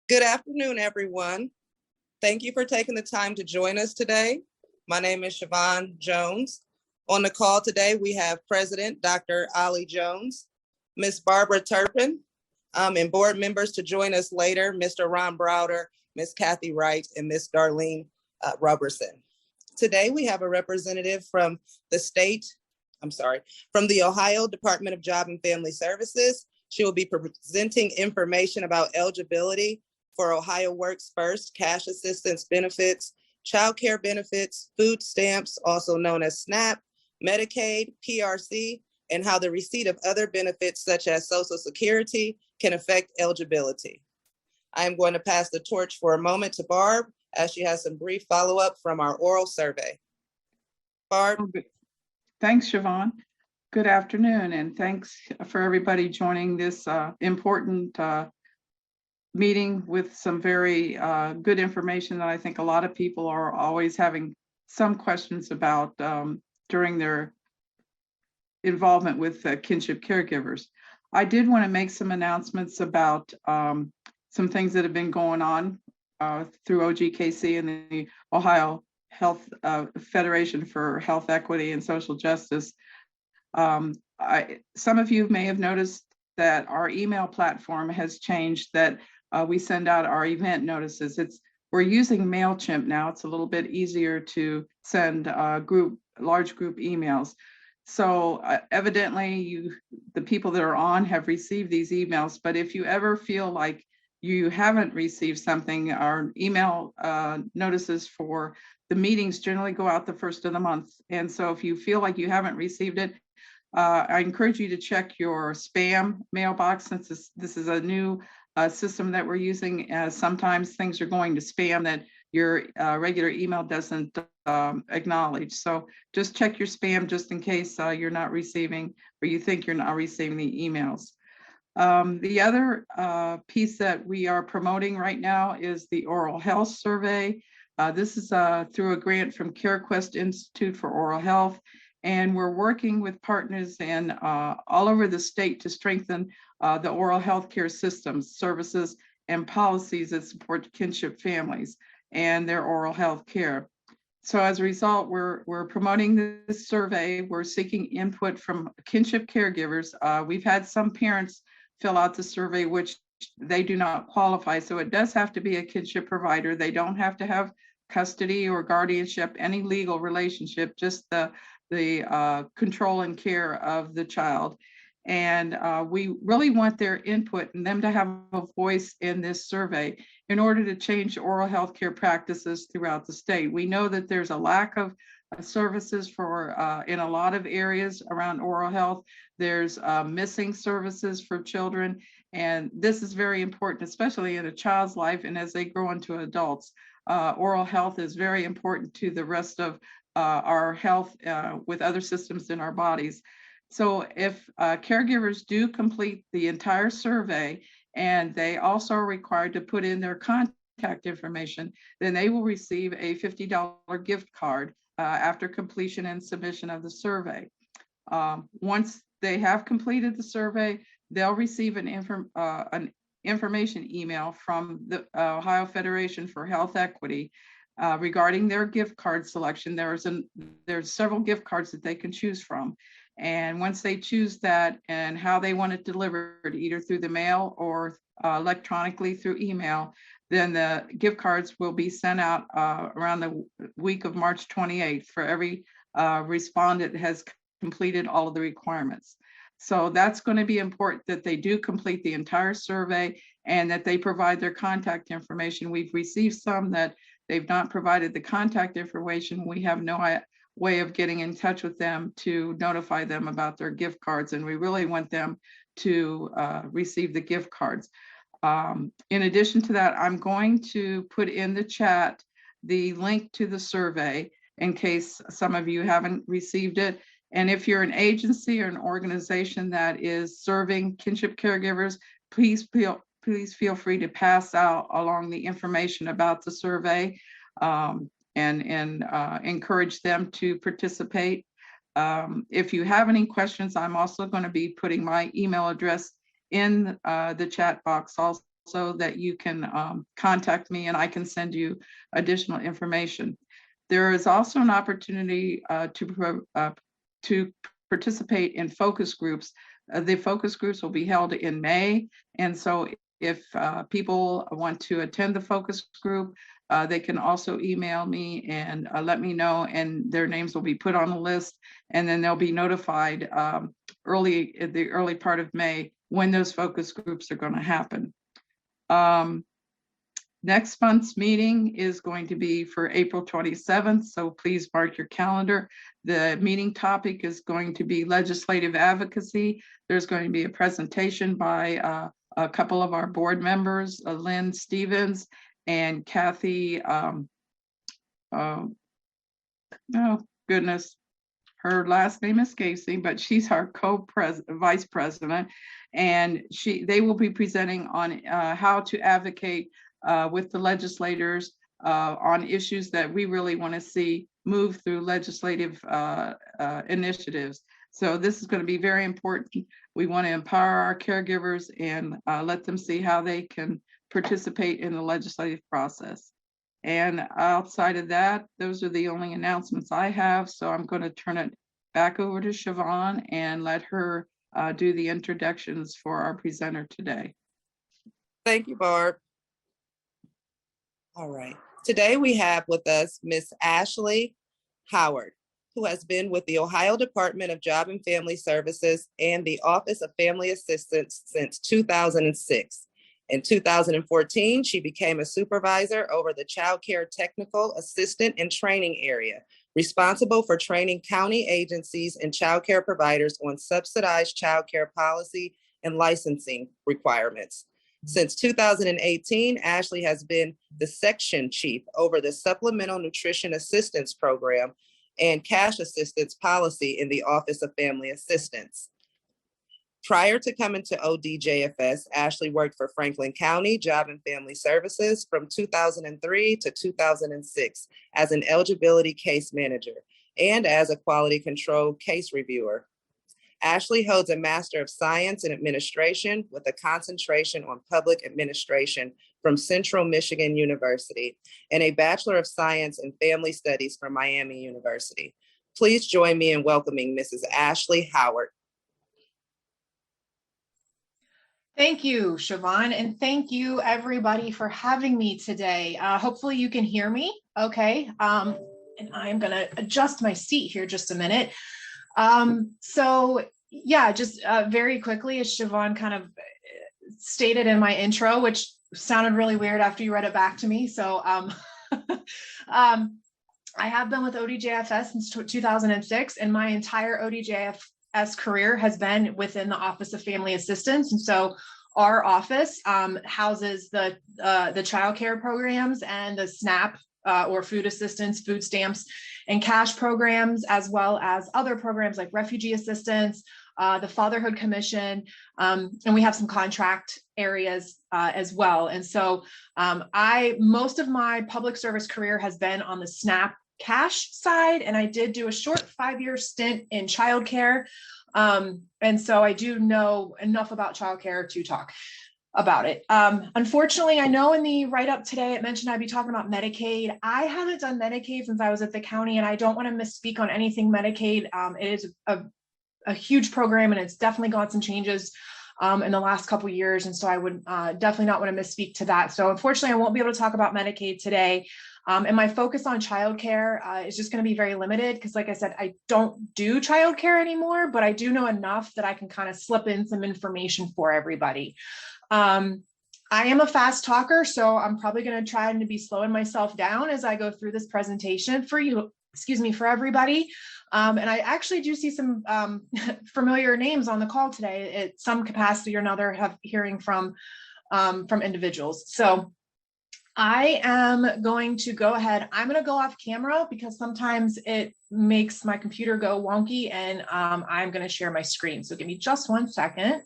Good afternoon, everyone. Thank you for taking the time to join us today. My name is Siobhan Jones. On the call today, we have President Dr. Ollie Jones, Ms. Barbara Turpin, and board members to join us later, Mr. Ron Browder, Ms. Kathy Wright, and Ms. Darlene Roberson. Today, we have a representative from the from the Ohio Department of Job and Family Services. She will be presenting information about eligibility for Ohio Works First cash assistance benefits, childcare benefits, food stamps, also known as SNAP, Medicaid, PRC, and how the receipt of other benefits such as Social Security can affect eligibility. I am going to pass the torch for a moment to Barb as she has some brief follow-up from our oral survey. Barb. Thanks, Siobhan. Good afternoon, and thanks for everybody joining this important meeting with some very good information that I think a lot of people are always having some questions about during their involvement with kinship caregivers. I did want to make some announcements about some things that have been going on through OGKC and the Ohio Health Federation for Health Equity and Social Justice. Some of you may have noticed that our email platform has changed, that we send out our event notices. We're using MailChimp now. It's a little bit easier to send large group emails. So evidently the people that are on have received these emails, but if you ever feel like you haven't received something, our email notices for the meetings generally go out the first of the month. And so if you feel like you haven't received it, I encourage you to check your spam mailbox, since this is a new system that we're using. Sometimes things are going to spam that your regular email doesn't acknowledge. So just check your spam just in case you're not receiving, or you think you're not receiving the emails. The other piece that we are promoting right now is the oral health survey. This is through a grant from CareQuest Institute for Oral Health. And we're working with partners in all over the state to strengthen the oral health care systems, services, and policies that support kinship families and their oral health care. So as a result, we're promoting this survey. We're seeking input from kinship caregivers. We've had some parents fill out the survey, which they do not qualify. So it does have to be a kinship provider. They don't have to have custody or guardianship, any legal relationship, just the control and care of the child. And we really want their input and them to have a voice in this survey in order to change oral health care practices throughout the state. We know that there's a lack of services for in a lot of areas around oral health. There's missing services for children. And this is very important, especially in a child's life and as they grow into adults. Oral health is very important to the rest of our health with other systems in our bodies. So if caregivers do complete the entire survey, and they also are required to put in their contact information, then they will receive a $50 gift card after completion and submission of the survey. Once they have completed the survey, they'll receive an information email from the Ohio Federation for Health Equity regarding their gift card selection. There's several gift cards that they can choose from. And once they choose that and how they want it delivered, either through the mail or electronically through email, then the gift cards will be sent out around the week of March 28th for every respondent that has completed all of the requirements. So that's going to be important, that they do complete the entire survey and that they provide their contact information. We've received some that they've not provided the contact information. We have no way of getting in touch with them to notify them about their gift cards, and we really want them to receive the gift cards. In addition to that, I'm going to put in the chat the link to the survey in case some of you haven't received it. And if you're an agency or an organization that is serving kinship caregivers, please feel free to pass out along the information about the survey and encourage them to participate. If you have any questions, I'm also going to be putting my email address in the chat box also. also that you can contact me and I can send you additional information. There is also an opportunity to participate in focus groups. The focus groups will be held in May. And so if people want to attend the focus group, they can also email me and let me know, and their names will be put on the list, and then they'll be notified in the early part of May when those focus groups are going to happen. Next month's meeting is going to be for April 27th, so please mark your calendar. The meeting topic is going to be legislative advocacy. There's going to be a presentation by a couple of our board members, Lynn Stevens and Kathy, oh goodness, her last name is Casey, but she's our vice president, and they will be presenting on how to advocate with the legislators on issues that we really want to see move through legislative initiatives. So this is going to be very important. We want to empower our caregivers and let them see how they can participate in the legislative process. And outside of that, those are the only announcements I have. So I'm going to turn it back over to Siobhan and let her do the introductions for our presenter today. Thank you, Barb. All right. Today we have with us Ms. Ashley Howard, who has been with the Ohio Department of Job and Family Services and the Office of Family Assistance since 2006. In 2014, she became a supervisor over the Child Care Technical Assistant and Training area, responsible for training county agencies and child care providers on subsidized child care policy and licensing requirements. Since 2018, Ashley has been the section chief over the Supplemental Nutrition Assistance Program and Cash Assistance Policy in the Office of Family Assistance. Prior to coming to ODJFS, Ashley worked for Franklin County Job and Family Services from 2003 to 2006 as an eligibility case manager and as a quality control case reviewer. Ashley holds a Master of Science in Administration with a concentration on public administration from Central Michigan University and a Bachelor of Science in Family Studies from Miami University. Please join me in welcoming Mrs. Ashley Howard. Thank you, Siobhan, and thank you everybody for having me today. Hopefully you can hear me okay. And I'm gonna adjust my seat here just a minute. So yeah, just very quickly, as Siobhan kind of stated in my intro, which sounded really weird after you read it back to me. So I have been with ODJFS since 2006, and my entire ODJFS career has been within the Office of Family Assistance. And so our office houses the child care programs and the SNAP or food assistance, food stamps, and cash programs, as well as other programs like refugee assistance, the Fatherhood Commission, and we have some contract areas as well. And so most of my public service career has been on the SNAP cash side, and I did do a short 5-year stint in childcare. And so I do know enough about childcare to talk about it. Unfortunately, I know in the write-up today, it mentioned I'd be talking about Medicaid. I haven't done Medicaid since I was at the county, and I don't want to misspeak on anything Medicaid. It is a huge program, and it's definitely got some changes in the last couple of years. And so I would definitely not want to misspeak to that. So unfortunately, I won't be able to talk about Medicaid today. And my focus on childcare is just going to be very limited because, like I said, I don't do childcare anymore, but I do know enough that I can kind of slip in some information for everybody. I am a fast talker, so I'm probably going to try to be slowing myself down as I go through this presentation for you, for everybody. And I actually do see some familiar names on the call today at some capacity or another, hearing from individuals. So I am going to go ahead. I'm going to go off camera because sometimes it makes my computer go wonky, and I'm going to share my screen. So give me just 1 second.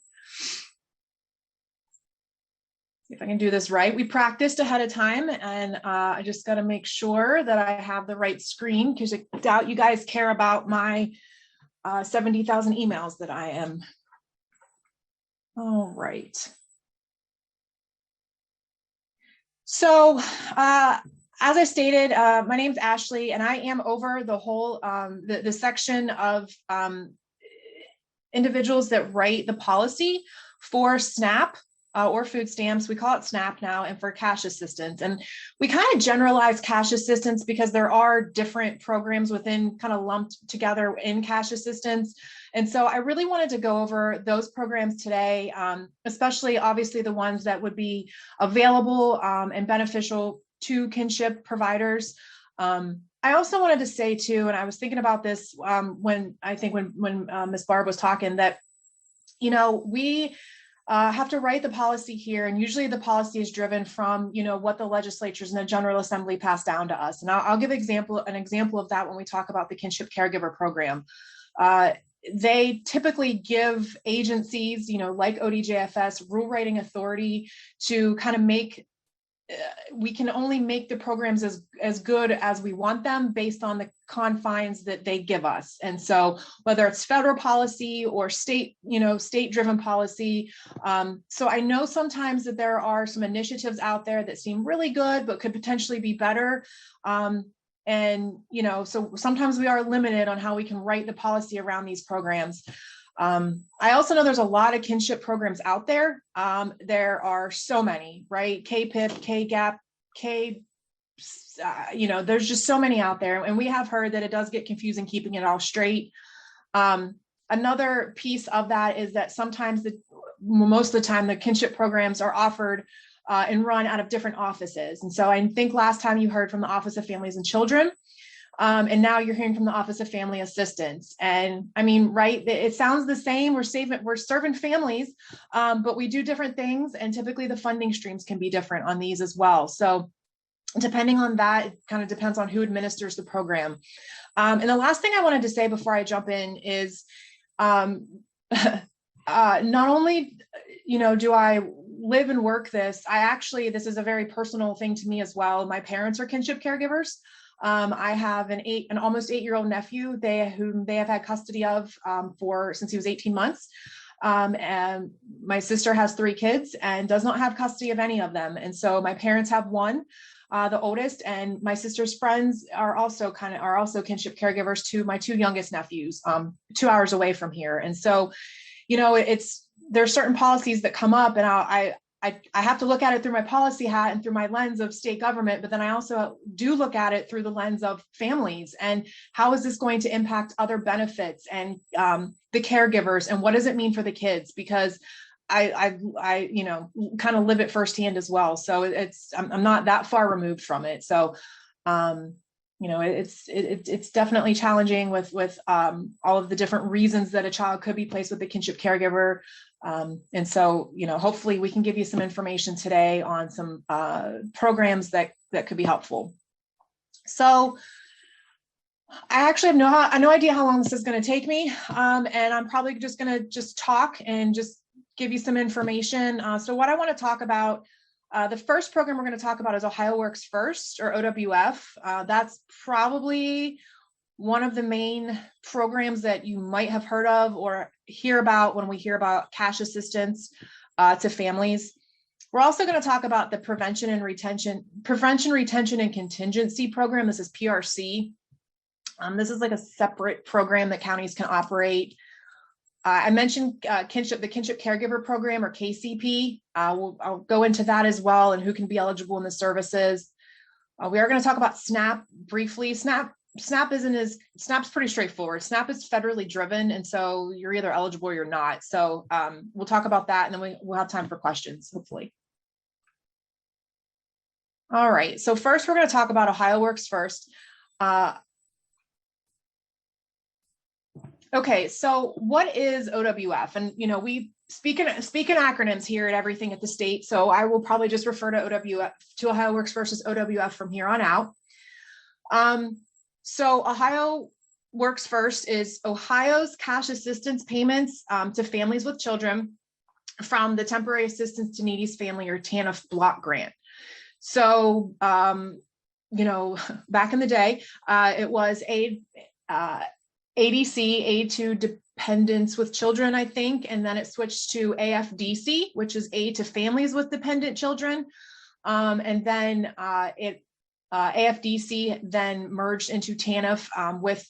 See if I can do this right. We practiced ahead of time, and I just got to make sure that I have the right screen because I doubt you guys care about my 70,000 emails that I am. All right. So as I stated, my name's Ashley, and I am over the whole the section of individuals that write the policy for SNAP or food stamps. We call it SNAP now, and for cash assistance. And we kind of generalize cash assistance because there are different programs within kind of lumped together in cash assistance. And so I really wanted to go over those programs today, especially obviously the ones that would be available and beneficial to kinship providers. I also wanted to say too, and I was thinking about this when Ms. Barb was talking, that, you know, we have to write the policy here, and usually the policy is driven from, you know, what the legislatures and the General Assembly passed down to us. And I'll give an example of that when we talk about the Kinship Caregiver Program. They typically give agencies, you know, like ODJFS, rule writing authority to kind of make, we can only make the programs as good as we want them based on the confines that they give us. And so whether it's federal policy or state, you know, state-driven policy. So I know sometimes that there are some initiatives out there that seem really good, but could potentially be better. And, you know, so sometimes we are limited on how we can write the policy around these programs. I also know there's a lot of kinship programs out there. There are so many, right? KPIP, KGAP, you know, there's just so many out there. And we have heard that it does get confusing keeping it all straight. Another piece of that is that sometimes most of the time the kinship programs are offered and run out of different offices. And so I think last time you heard from the Office of Families and Children, and now you're hearing from the Office of Family Assistance. And I mean, right, it sounds the same. We're serving families, but we do different things. And typically the funding streams can be different on these as well. So depending on that, it kind of depends on who administers the program. And the last thing I wanted to say before I jump in is not only, you know, do I live and work this, this is a very personal thing to me as well. My parents are kinship caregivers. I have an almost 8-year-old nephew whom they have had custody of since he was 18 months. And my sister has 3 kids and does not have custody of any of them. And so my parents have one, the oldest, and my sister's friends are also kinship caregivers to my 2 youngest nephews, 2 hours away from here. And so, you know, there's certain policies that come up, and I have to look at it through my policy hat and through my lens of state government, but then I also do look at it through the lens of families and how is this going to impact other benefits and the caregivers, and what does it mean for the kids? Because I you know, kind of live it firsthand as well. So I'm not that far removed from it. So you know, it's definitely challenging with all of the different reasons that a child could be placed with a kinship caregiver. And so, you know, hopefully we can give you some information today on some programs that could be helpful. So I actually have no idea how long this is going to take me. And I'm probably just going to talk and just give you some information. So what I want to talk about, the first program we're going to talk about is Ohio Works First, or OWF. That's probably one of the main programs that you might have heard of or hear about when we hear about cash assistance to families. We're also going to talk about the Prevention, Retention, and Contingency Program. This is PRC. This is like a separate program that counties can operate. I mentioned the Kinship Caregiver Program, or KCP. I'll go into that as well, and who can be eligible in the services. We are going to talk about SNAP briefly. SNAP's pretty straightforward. SNAP is federally driven, and so you're either eligible or you're not. So we'll talk about that, and then we'll have time for questions, hopefully. All right, so first we're going to talk about Ohio Works First. Okay, so what is OWF? And, you know, we speak in acronyms here at everything at the state, so I will probably just refer to Ohio Works First as OWF from here on out. So Ohio Works First is Ohio's cash assistance payments to families with children from the Temporary Assistance to Needy's Family, or TANF block grant. So, you know, back in the day, it was ADC, Aid to Dependents with Children, I think, and then it switched to AFDC, which is Aid to Families with Dependent Children. And then AFDC then merged into TANF with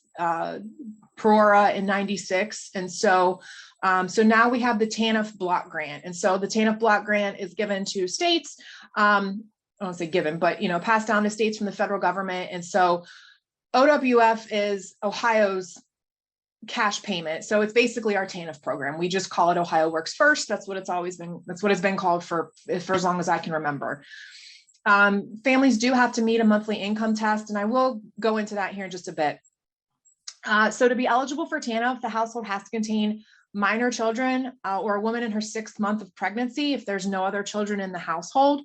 PRORA in 96. And so now we have the TANF block grant. And so the TANF block grant is given to states. I won't say given, but passed down to states from the federal government. And so OWF is Ohio's cash payment. So it's basically our TANF program. We just call it Ohio Works First. That's what it's always been. That's what it's been called for as long as I can remember. Families do have to meet a monthly income test, and I will go into that here in just a bit. So to be eligible for TANF, the household has to contain minor children or a woman in her 6th month of pregnancy if there's no other children in the household.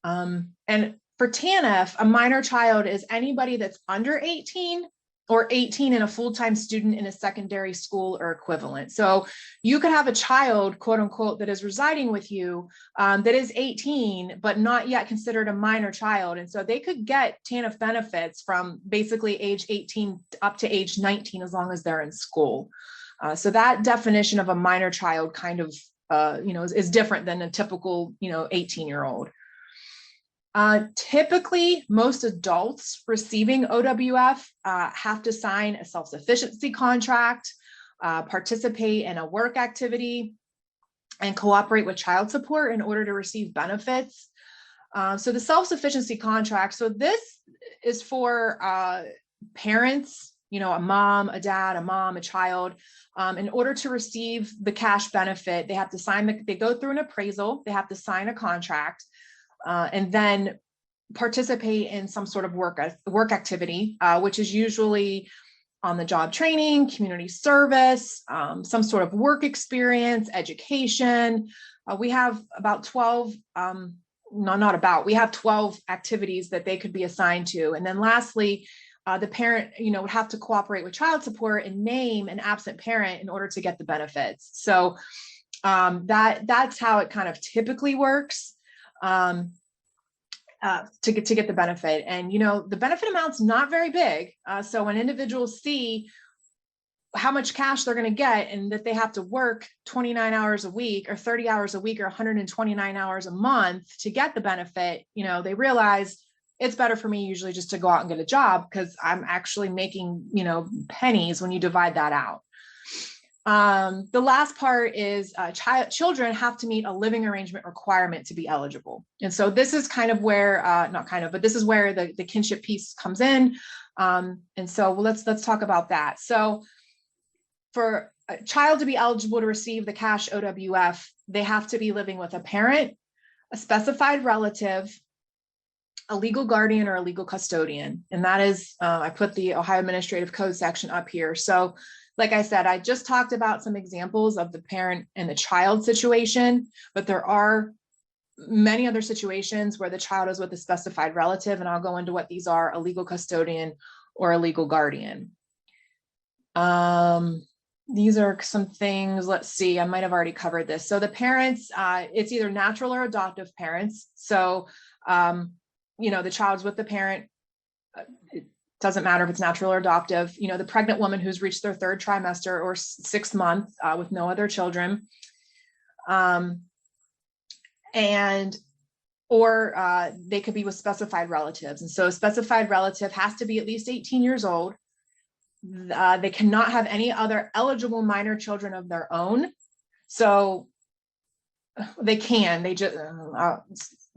And for TANF, a minor child is anybody that's under 18 or 18 and a full-time student in a secondary school or equivalent. So you could have a child, quote unquote, that is residing with you that is 18, but not yet considered a minor child. And so they could get TANF benefits from basically age 18 up to age 19, as long as they're in school. So that definition of a minor child kind of, is different than a typical, 18-year-old. Typically, most adults receiving OWF have to sign a self-sufficiency contract, participate in a work activity, and cooperate with child support in order to receive benefits. So the self-sufficiency contract, so this is for parents, a mom, a dad, a mom, a child. In order to receive the cash benefit, they have to sign, they go through an appraisal, they have to sign a contract. And then participate in some sort of work activity, which is usually on the job training, community service, some sort of work experience, education. We have about 12, we have 12 activities that they could be assigned to. And then lastly, the parent, would have to cooperate with child support and name an absent parent in order to get the benefits. So that's how it kind of typically works. To get the benefit. And, the benefit amount's not very big. So when individuals see how much cash they're going to get and that they have to work 29 hours a week or 30 hours a week or 129 hours a month to get the benefit, they realize it's better for me usually just to go out and get a job because I'm actually making, pennies when you divide that out. The last part is children have to meet a living arrangement requirement to be eligible. And so this is kind of where, but this is where the kinship piece comes in. And so let's talk about that. So for a child to be eligible to receive the cash OWF, they have to be living with a parent, a specified relative, a legal guardian, or a legal custodian. And that is, I put the Ohio Administrative Code section up here. So like I said, I just talked about some examples of the parent and the child situation, but there are many other situations where the child is with a specified relative, and I'll go into what these are: a legal custodian or a legal guardian. These are some things, let's see, I might have already covered this. So the parents, it's either natural or adoptive parents. So, the child's with the parent. It doesn't matter if it's natural or adoptive. The pregnant woman who's reached their 3rd trimester or 6th month with no other children. Or they could be with specified relatives. And so a specified relative has to be at least 18 years old. They cannot have any other eligible minor children of their own. So they can,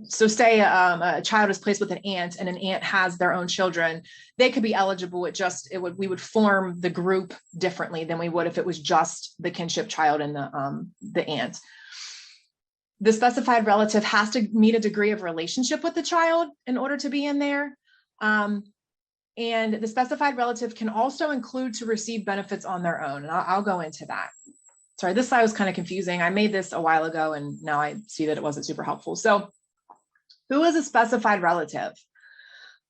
so say a child is placed with an aunt and an aunt has their own children, they could be eligible. We would form the group differently than we would if it was just the kinship child and the aunt. The specified relative has to meet a degree of relationship with the child in order to be in there. And the specified relative can also include to receive benefits on their own. And I'll go into that. Sorry, this slide was kind of confusing. I made this a while ago and now I see that it wasn't super helpful. So who is a specified relative?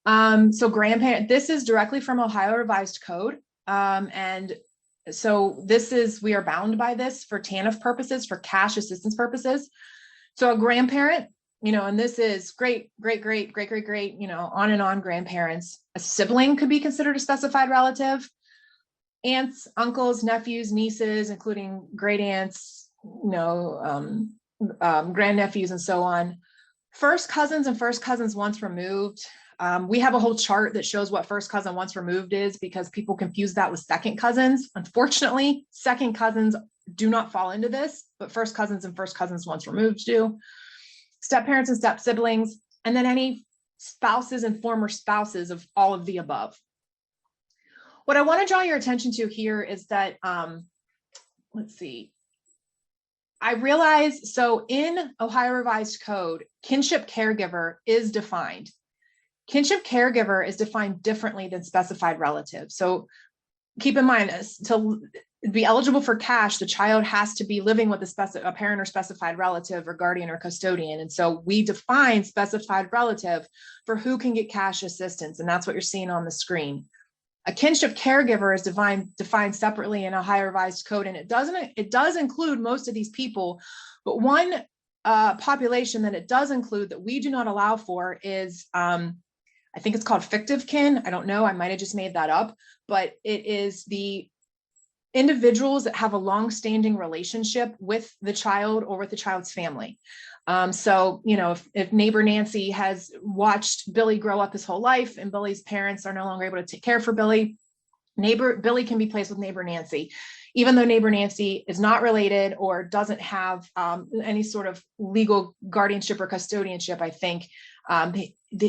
So grandparent, this is directly from Ohio Revised Code. And so we are bound by this for TANF purposes, for cash assistance purposes. So a grandparent, and this is great, on and on grandparents. A sibling could be considered a specified relative. Aunts, uncles, nephews, nieces, including great aunts, grandnephews, and so on. First cousins and first cousins once removed. We have a whole chart that shows what first cousin once removed is because people confuse that with second cousins. Unfortunately, second cousins do not fall into this, but first cousins and first cousins once removed do. Step parents and step siblings, and then any spouses and former spouses of all of the above. What I want to draw your attention to here is that, let's see. I realize, so in Ohio Revised Code, kinship caregiver is defined. Kinship caregiver is defined differently than specified relative. So keep in mind, to be eligible for cash, the child has to be living with a parent or specified relative or guardian or custodian. And so we define specified relative for who can get cash assistance. And that's what you're seeing on the screen. A kinship caregiver is defined separately in Ohio Revised Code, and it does include most of these people, but one population that it does include that we do not allow for is, I think it's called fictive kin. I don't know, I might have just made that up, but it is the individuals that have a long-standing relationship with the child or with the child's family. So, you know, if neighbor Nancy has watched Billy grow up his whole life and Billy's parents are no longer able to take care for Billy, Billy can be placed with neighbor Nancy, even though neighbor Nancy is not related or doesn't have any sort of legal guardianship or custodianship. I think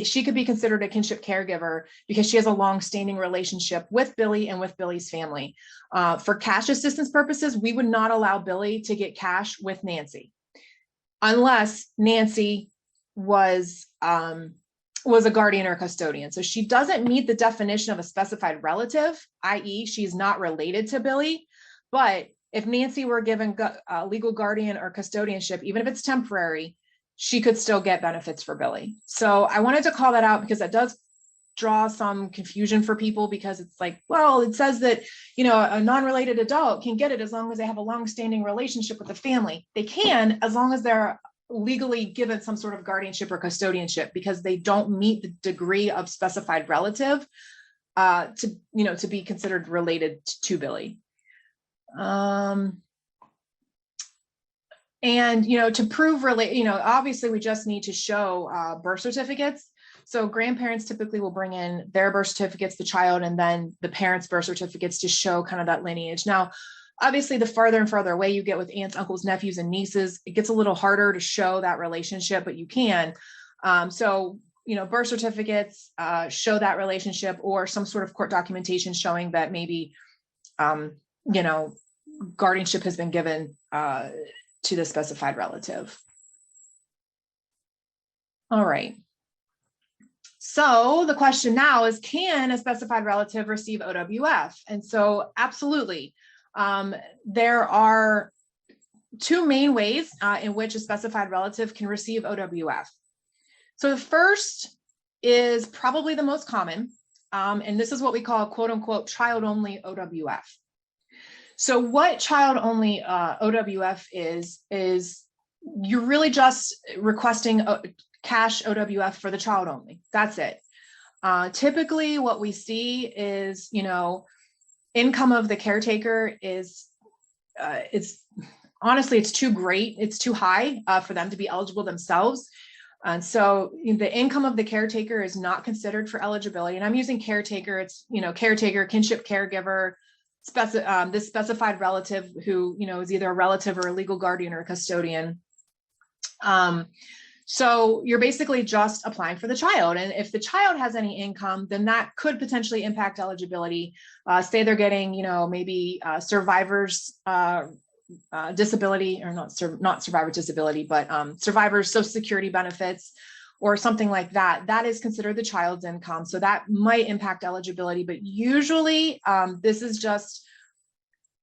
she could be considered a kinship caregiver because she has a long-standing relationship with Billy and with Billy's family. For cash assistance purposes, we would not allow Billy to get cash with Nancy, unless Nancy was a guardian or custodian. So she doesn't meet the definition of a specified relative, i.e. she's not related to Billy. But if Nancy were given a legal guardian or custodianship, even if it's temporary, she could still get benefits for Billy. So I wanted to call that out because that does draw some confusion for people, because it's like, well, it says that, you know, a non-related adult can get it as long as they have a long-standing relationship with the family. They can, as long as they're legally given some sort of guardianship or custodianship, because they don't meet the degree of specified relative to be considered related to Billy. And, you know, to prove obviously we just need to show birth certificates. So grandparents typically will bring in their birth certificates, the child, and then the parents' birth certificates to show kind of that lineage. Now, obviously, the farther and farther away you get with aunts, uncles, nephews, and nieces, it gets a little harder to show that relationship, but you can. So, you know, birth certificates show that relationship, or some sort of court documentation showing that maybe, you know, guardianship has been given to the specified relative. All right. So the question now is, can a specified relative receive OWF? And so absolutely. There are two main ways in which a specified relative can receive OWF. So the first is probably the most common, and this is what we call quote unquote child-only OWF. So what child-only OWF is you're really just requesting cash OWF for the child only. That's it. Typically what we see is, you know, income of the caretaker is, honestly, it's too great. It's too high for them to be eligible themselves. And so the income of the caretaker is not considered for eligibility. And I'm using caretaker, it's, you know, caretaker, kinship caregiver, this specified relative who, you know, is either a relative or a legal guardian or a custodian. So you're basically just applying for the child. And if the child has any income, then that could potentially impact eligibility. Say they're getting, you know, maybe survivors disability, or not survivor disability, but survivors Social Security benefits or something like that. That is considered the child's income. So that might impact eligibility, but usually this is just,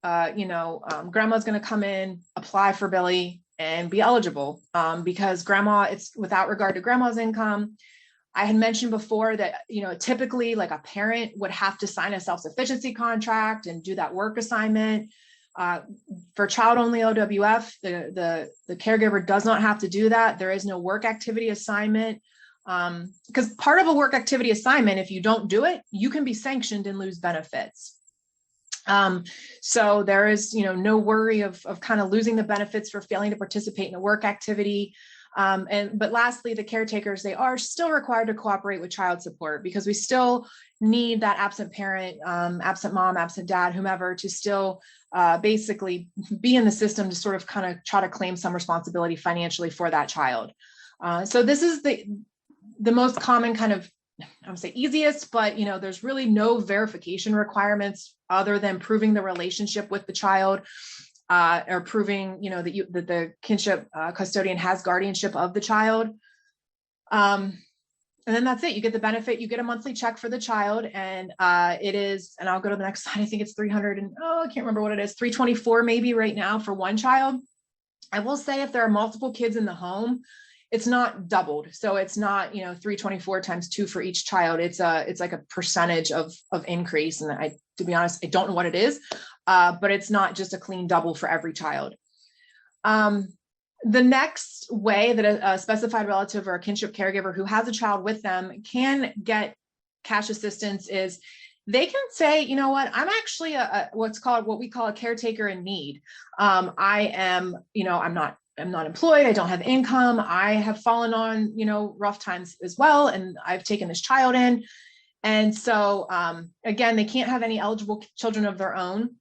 grandma's going to come in, apply for Billy, and be eligible because grandma, it's without regard to grandma's income. I had mentioned before that, you know, typically like a parent would have to sign a self-sufficiency contract and do that work assignment. For child-only OWF, the caregiver does not have to do that. There is no work activity assignment because part of a work activity assignment, if you don't do it, you can be sanctioned and lose benefits. So there is, you know, no worry of kind of losing the benefits for failing to participate in a work activity. But lastly, the caretakers, they are still required to cooperate with child support because we still need that absent parent, absent mom, absent dad, whomever, to still basically be in the system to sort of kind of try to claim some responsibility financially for that child. So this is the most common kind of, I would say easiest, but there's really no verification requirements other than proving the relationship with the child, or proving, that the kinship custodian has guardianship of the child. And then that's it. You get the benefit. You get a monthly check for the child, and it is. And I'll go to the next slide. I think it's 300 and I can't remember what it is. 324 maybe right now for one child. I will say if there are multiple kids in the home, it's not doubled. So it's not 324 times 2 for each child. It's like a percentage of increase. And to be honest, I don't know what it is, but it's not just a clean double for every child. The next way that a specified relative or a kinship caregiver who has a child with them can get cash assistance is they can say, you know what, I'm actually what we call a caretaker in need. I am, I'm not employed. I don't have income. I have fallen on, rough times as well. And I've taken this child in. And so, again, they can't have any eligible children of their own.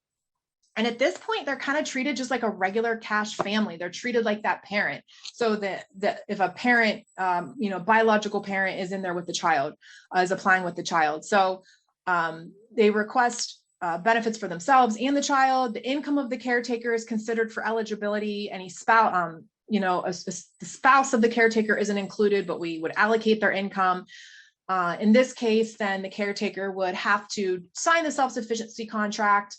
And at this point, they're kind of treated just like a regular cash family. They're treated like that parent. So that if a parent, biological parent is in there with the child, is applying with the child. So they request benefits for themselves and the child. The income of the caretaker is considered for eligibility. Any spouse, the spouse of the caretaker isn't included, but we would allocate their income. In this case, then the caretaker would have to sign the self-sufficiency contract,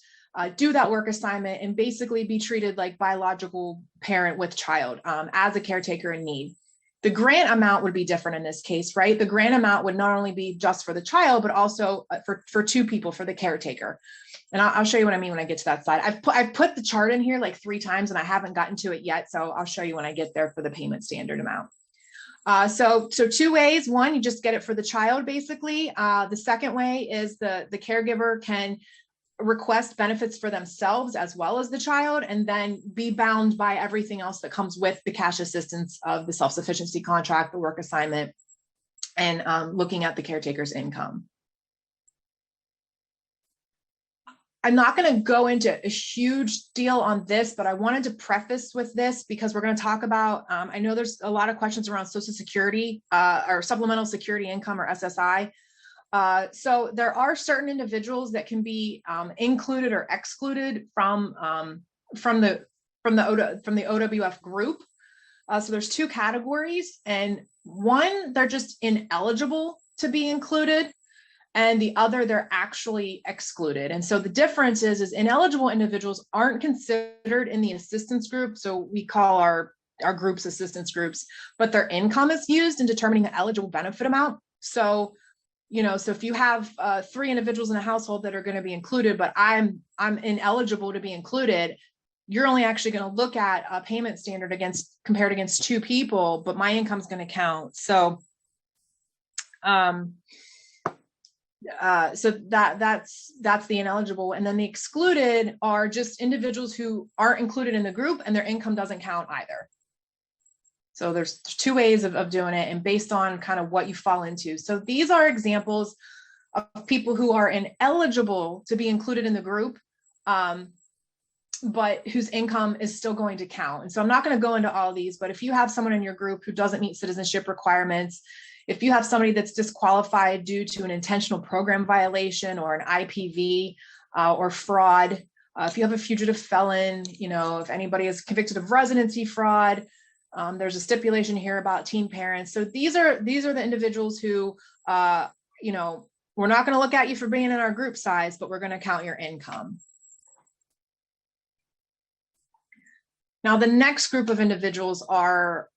do that work assignment, and basically be treated like biological parent with child as a caretaker in need. The grant amount would be different in this case, right? The grant amount would not only be just for the child, but also for two people, for the caretaker. And I'll show you what I mean when I get to that slide. I've put the chart in here like 3 times and I haven't gotten to it yet. So I'll show you when I get there for the payment standard amount. So 2 ways. One, you just get it for the child, basically. The second way is the caregiver can request benefits for themselves as well as the child, and then be bound by everything else that comes with the cash assistance of the self-sufficiency contract, the work assignment, and looking at the caretaker's income. I'm not going to go into a huge deal on this, but I wanted to preface with this because we're going to talk about, I know there's a lot of questions around Social Security or Supplemental Security Income, or SSI. So there are certain individuals that can be included or excluded from the OWF group. So there's 2 categories, and one, they're just ineligible to be included, and the other, they're actually excluded. And so the difference is ineligible individuals aren't considered in the assistance group. So we call our groups assistance groups, but their income is used in determining the eligible benefit amount. So so if you have 3 individuals in a household that are going to be included, but I'm ineligible to be included, you're only actually going to look at a payment standard compared against 2 people, but my income is going to count. So, so that's the ineligible, and then the excluded are just individuals who aren't included in the group, and their income doesn't count either. So there's 2 ways of doing it, and based on kind of what you fall into. So these are examples of people who are ineligible to be included in the group, but whose income is still going to count. And so I'm not going to go into all these, but if you have someone in your group who doesn't meet citizenship requirements, if you have somebody that's disqualified due to an intentional program violation or an IPV or fraud, if you have a fugitive felon, if anybody is convicted of residency fraud, there's a stipulation here about teen parents. So these are the individuals who, we're not going to look at you for being in our group size, but we're going to count your income. Now, the next group of individuals are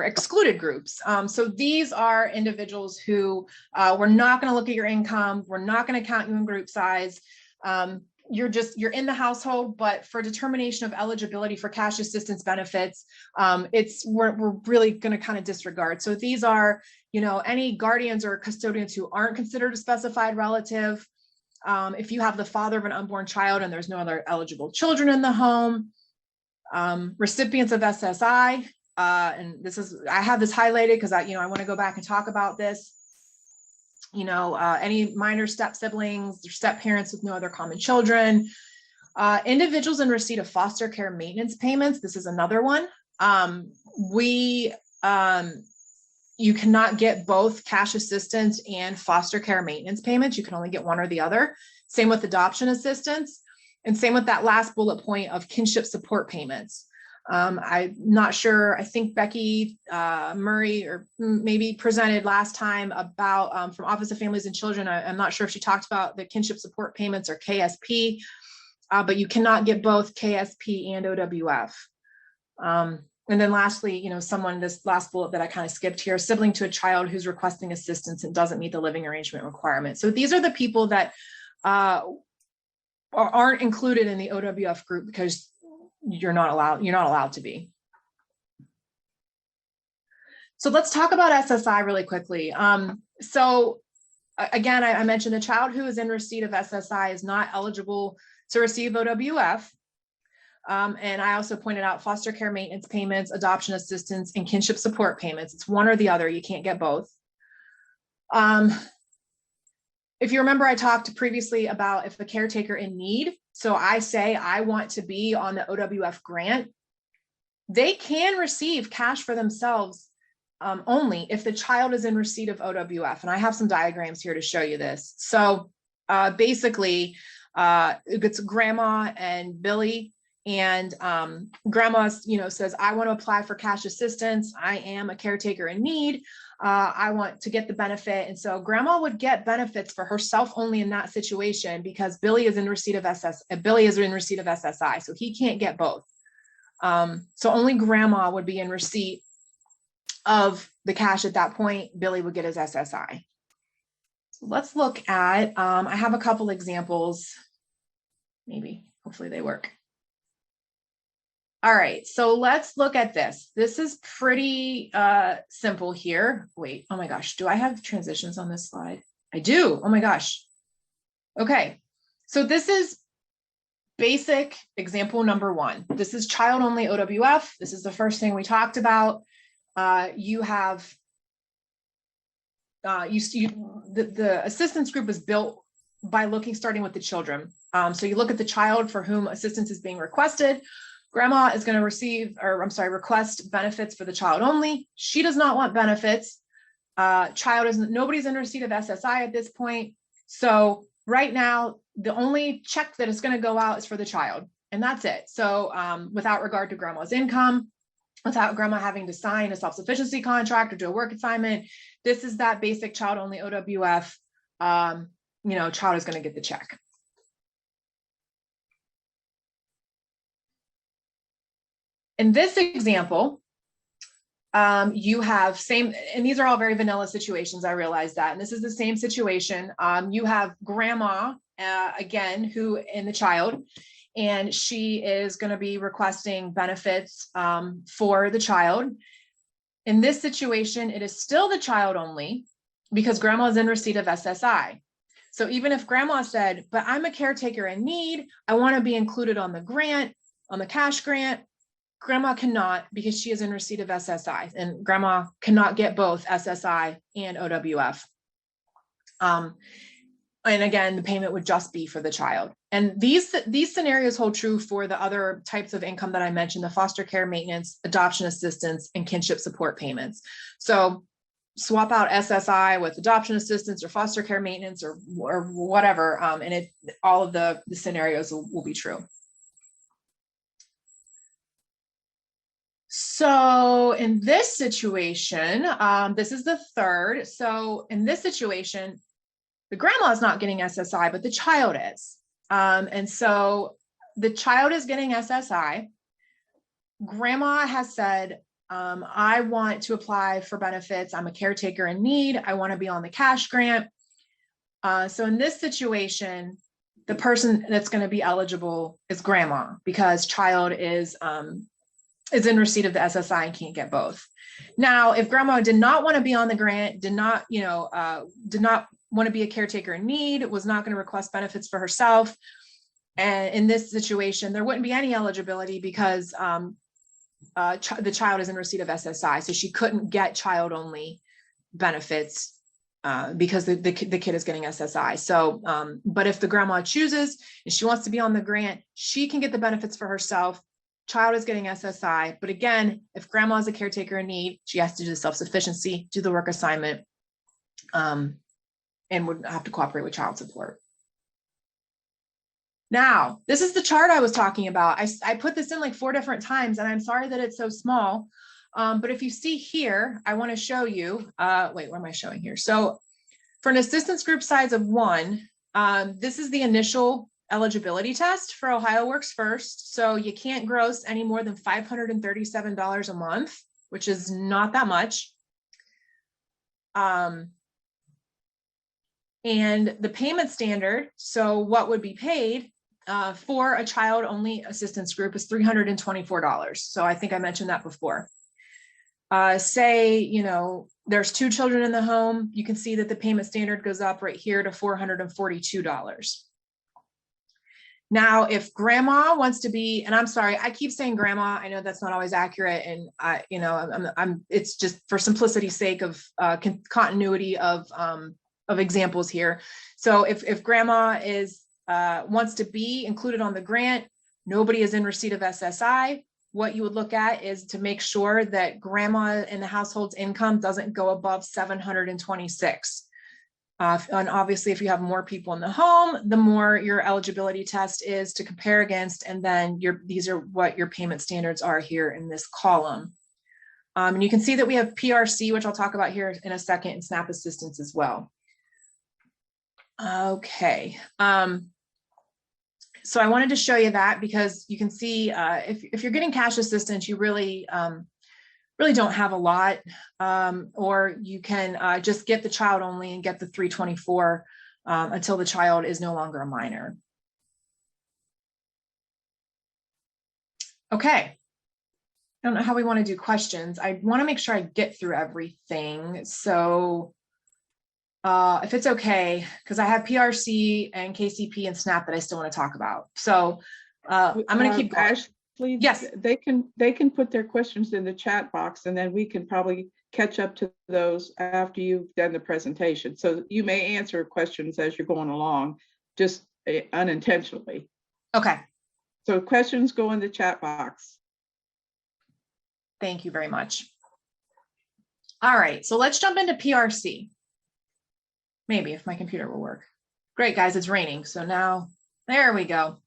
excluded groups. So these are individuals who we're not going to look at your income. We're not going to count you in group size. You're in the household, but for determination of eligibility for cash assistance benefits, we're really going to kind of disregard. So these are, any guardians or custodians who aren't considered a specified relative. If you have the father of an unborn child and there's no other eligible children in the home, recipients of SSI, and this is, I have this highlighted because I want to go back and talk about this. Any minor step siblings or step parents with no other common children, individuals in receipt of foster care maintenance payments. This is another one. You cannot get both cash assistance and foster care maintenance payments. You can only get one or the other. Same with adoption assistance, and same with that last bullet point of kinship support payments. I'm not sure, I think Becky Murray or maybe presented last time about from Office of Families and Children. I'm not sure if she talked about the kinship support payments or KSP, but you cannot get both KSP and OWF. And then lastly, this last bullet that I kind of skipped here, sibling to a child who's requesting assistance and doesn't meet the living arrangement requirement. So these are the people that aren't included in the OWF group because you're not allowed to be. So let's talk about SSI really quickly. So again, I mentioned a child who is in receipt of SSI is not eligible to receive OWF. And I also pointed out foster care maintenance payments, adoption assistance, and kinship support payments. It's one or the other. You can't get both. If you remember, I talked previously about if a caretaker in need. So I say I want to be on the OWF grant. They can receive cash for themselves only if the child is in receipt of OWF. And I have some diagrams here to show you this. So basically, it's grandma and Billy. And grandma, says, I want to apply for cash assistance. I am a caretaker in need. I want to get the benefit. And so grandma would get benefits for herself only in that situation because Billy is in receipt of SSI. So he can't get both. So only grandma would be in receipt of the cash at that point. Billy would get his SSI. So let's look at, I have a couple examples. Hopefully they work. All right, so let's look at this. This is pretty simple here. Wait, oh my gosh, do I have transitions on this slide? I do, oh my gosh. Okay, so this is basic example number one. This is child only OWF. This is the first thing we talked about. You have, the assistance group is built by starting with the children. So you look at the child for whom assistance is being requested. Grandma is going to request benefits for the child only. She does not want benefits. Nobody's in receipt of SSI at this point. So right now, the only check that is going to go out is for the child, and that's it. So without regard to grandma's income, without grandma having to sign a self-sufficiency contract or do a work assignment, this is that basic child only OWF. Child is going to get the check. In this example, you have and these are all very vanilla situations, I realize that, and this is the same situation. You have grandma, again, who in the child, and she is going to be requesting benefits for the child. In this situation, it is still the child only because grandma is in receipt of SSI. So even if grandma said, but I'm a caretaker in need, I want to be included on the grant, on the cash grant, grandma cannot because she is in receipt of SSI, and grandma cannot get both SSI and OWF. And again, the payment would just be for the child. And these scenarios hold true for the other types of income that I mentioned, the foster care maintenance, adoption assistance, and kinship support payments. So swap out SSI with adoption assistance or foster care maintenance or whatever, and all of the scenarios will be true. So in this situation, this is the third. So in this situation, the grandma is not getting SSI, but the child is. And so the child is getting SSI. Grandma has said, I want to apply for benefits. I'm a caretaker in need. I want to be on the cash grant. So in this situation, the person that's going to be eligible is grandma because child is in receipt of the SSI and can't get both. Now, if grandma did not want to be on the grant, did not want to be a caretaker in need, was not going to request benefits for herself, and in this situation, there wouldn't be any eligibility because the child is in receipt of SSI. So she couldn't get child only benefits because the kid is getting SSI. So, but if the grandma chooses and she wants to be on the grant, she can get the benefits for herself. Child is getting SSI. But again, if grandma is a caretaker in need, she has to do the self-sufficiency, do the work assignment, and would have to cooperate with child support. Now, this is the chart I was talking about. I put this in like 4 different times, and I'm sorry that it's so small. But if you see here, I want to show you, wait, what am I showing here? So for an assistance group size of 1, this is the initial eligibility test for Ohio Works First. So you can't gross any more than $537 a month, which is not that much. And the payment standard, so what would be paid for a child only assistance group is $324. So I think I mentioned that before. Say, you know, there's 2 children in the home, you can see that the payment standard goes up right here to $442. Now, if grandma wants to be, and I'm sorry, I keep saying grandma, I know that's not always accurate, and you know, it's just for simplicity's sake of continuity of examples here. So if grandma is wants to be included on the grant, nobody is in receipt of SSI, what you would look at is to make sure that grandma in the household's income doesn't go above 726. And obviously, if you have more people in the home, the more your eligibility test is to compare against, and then these are what your payment standards are here in this column. And you can see that we have PRC, which I'll talk about here in a second, and SNAP assistance as well. Okay. So I wanted to show you that because you can see if you're getting cash assistance, you really don't have a lot, or you can just get the child only and get the 324 until the child is no longer a minor. Okay. I don't know how we want to do questions. I want to make sure I get through everything. So if it's okay, because I have PRC and KCP and SNAP that I still want to talk about. So I'm going to keep going. Ashley, yes, they can put their questions in the chat box, and then we can probably catch up to those after you've done the presentation. So you may answer questions as you're going along, just unintentionally. Okay. So questions go in the chat box. Thank you very much. All right, so let's jump into PRC. Maybe if my computer will work. Great, guys, it's raining. So now, there we go.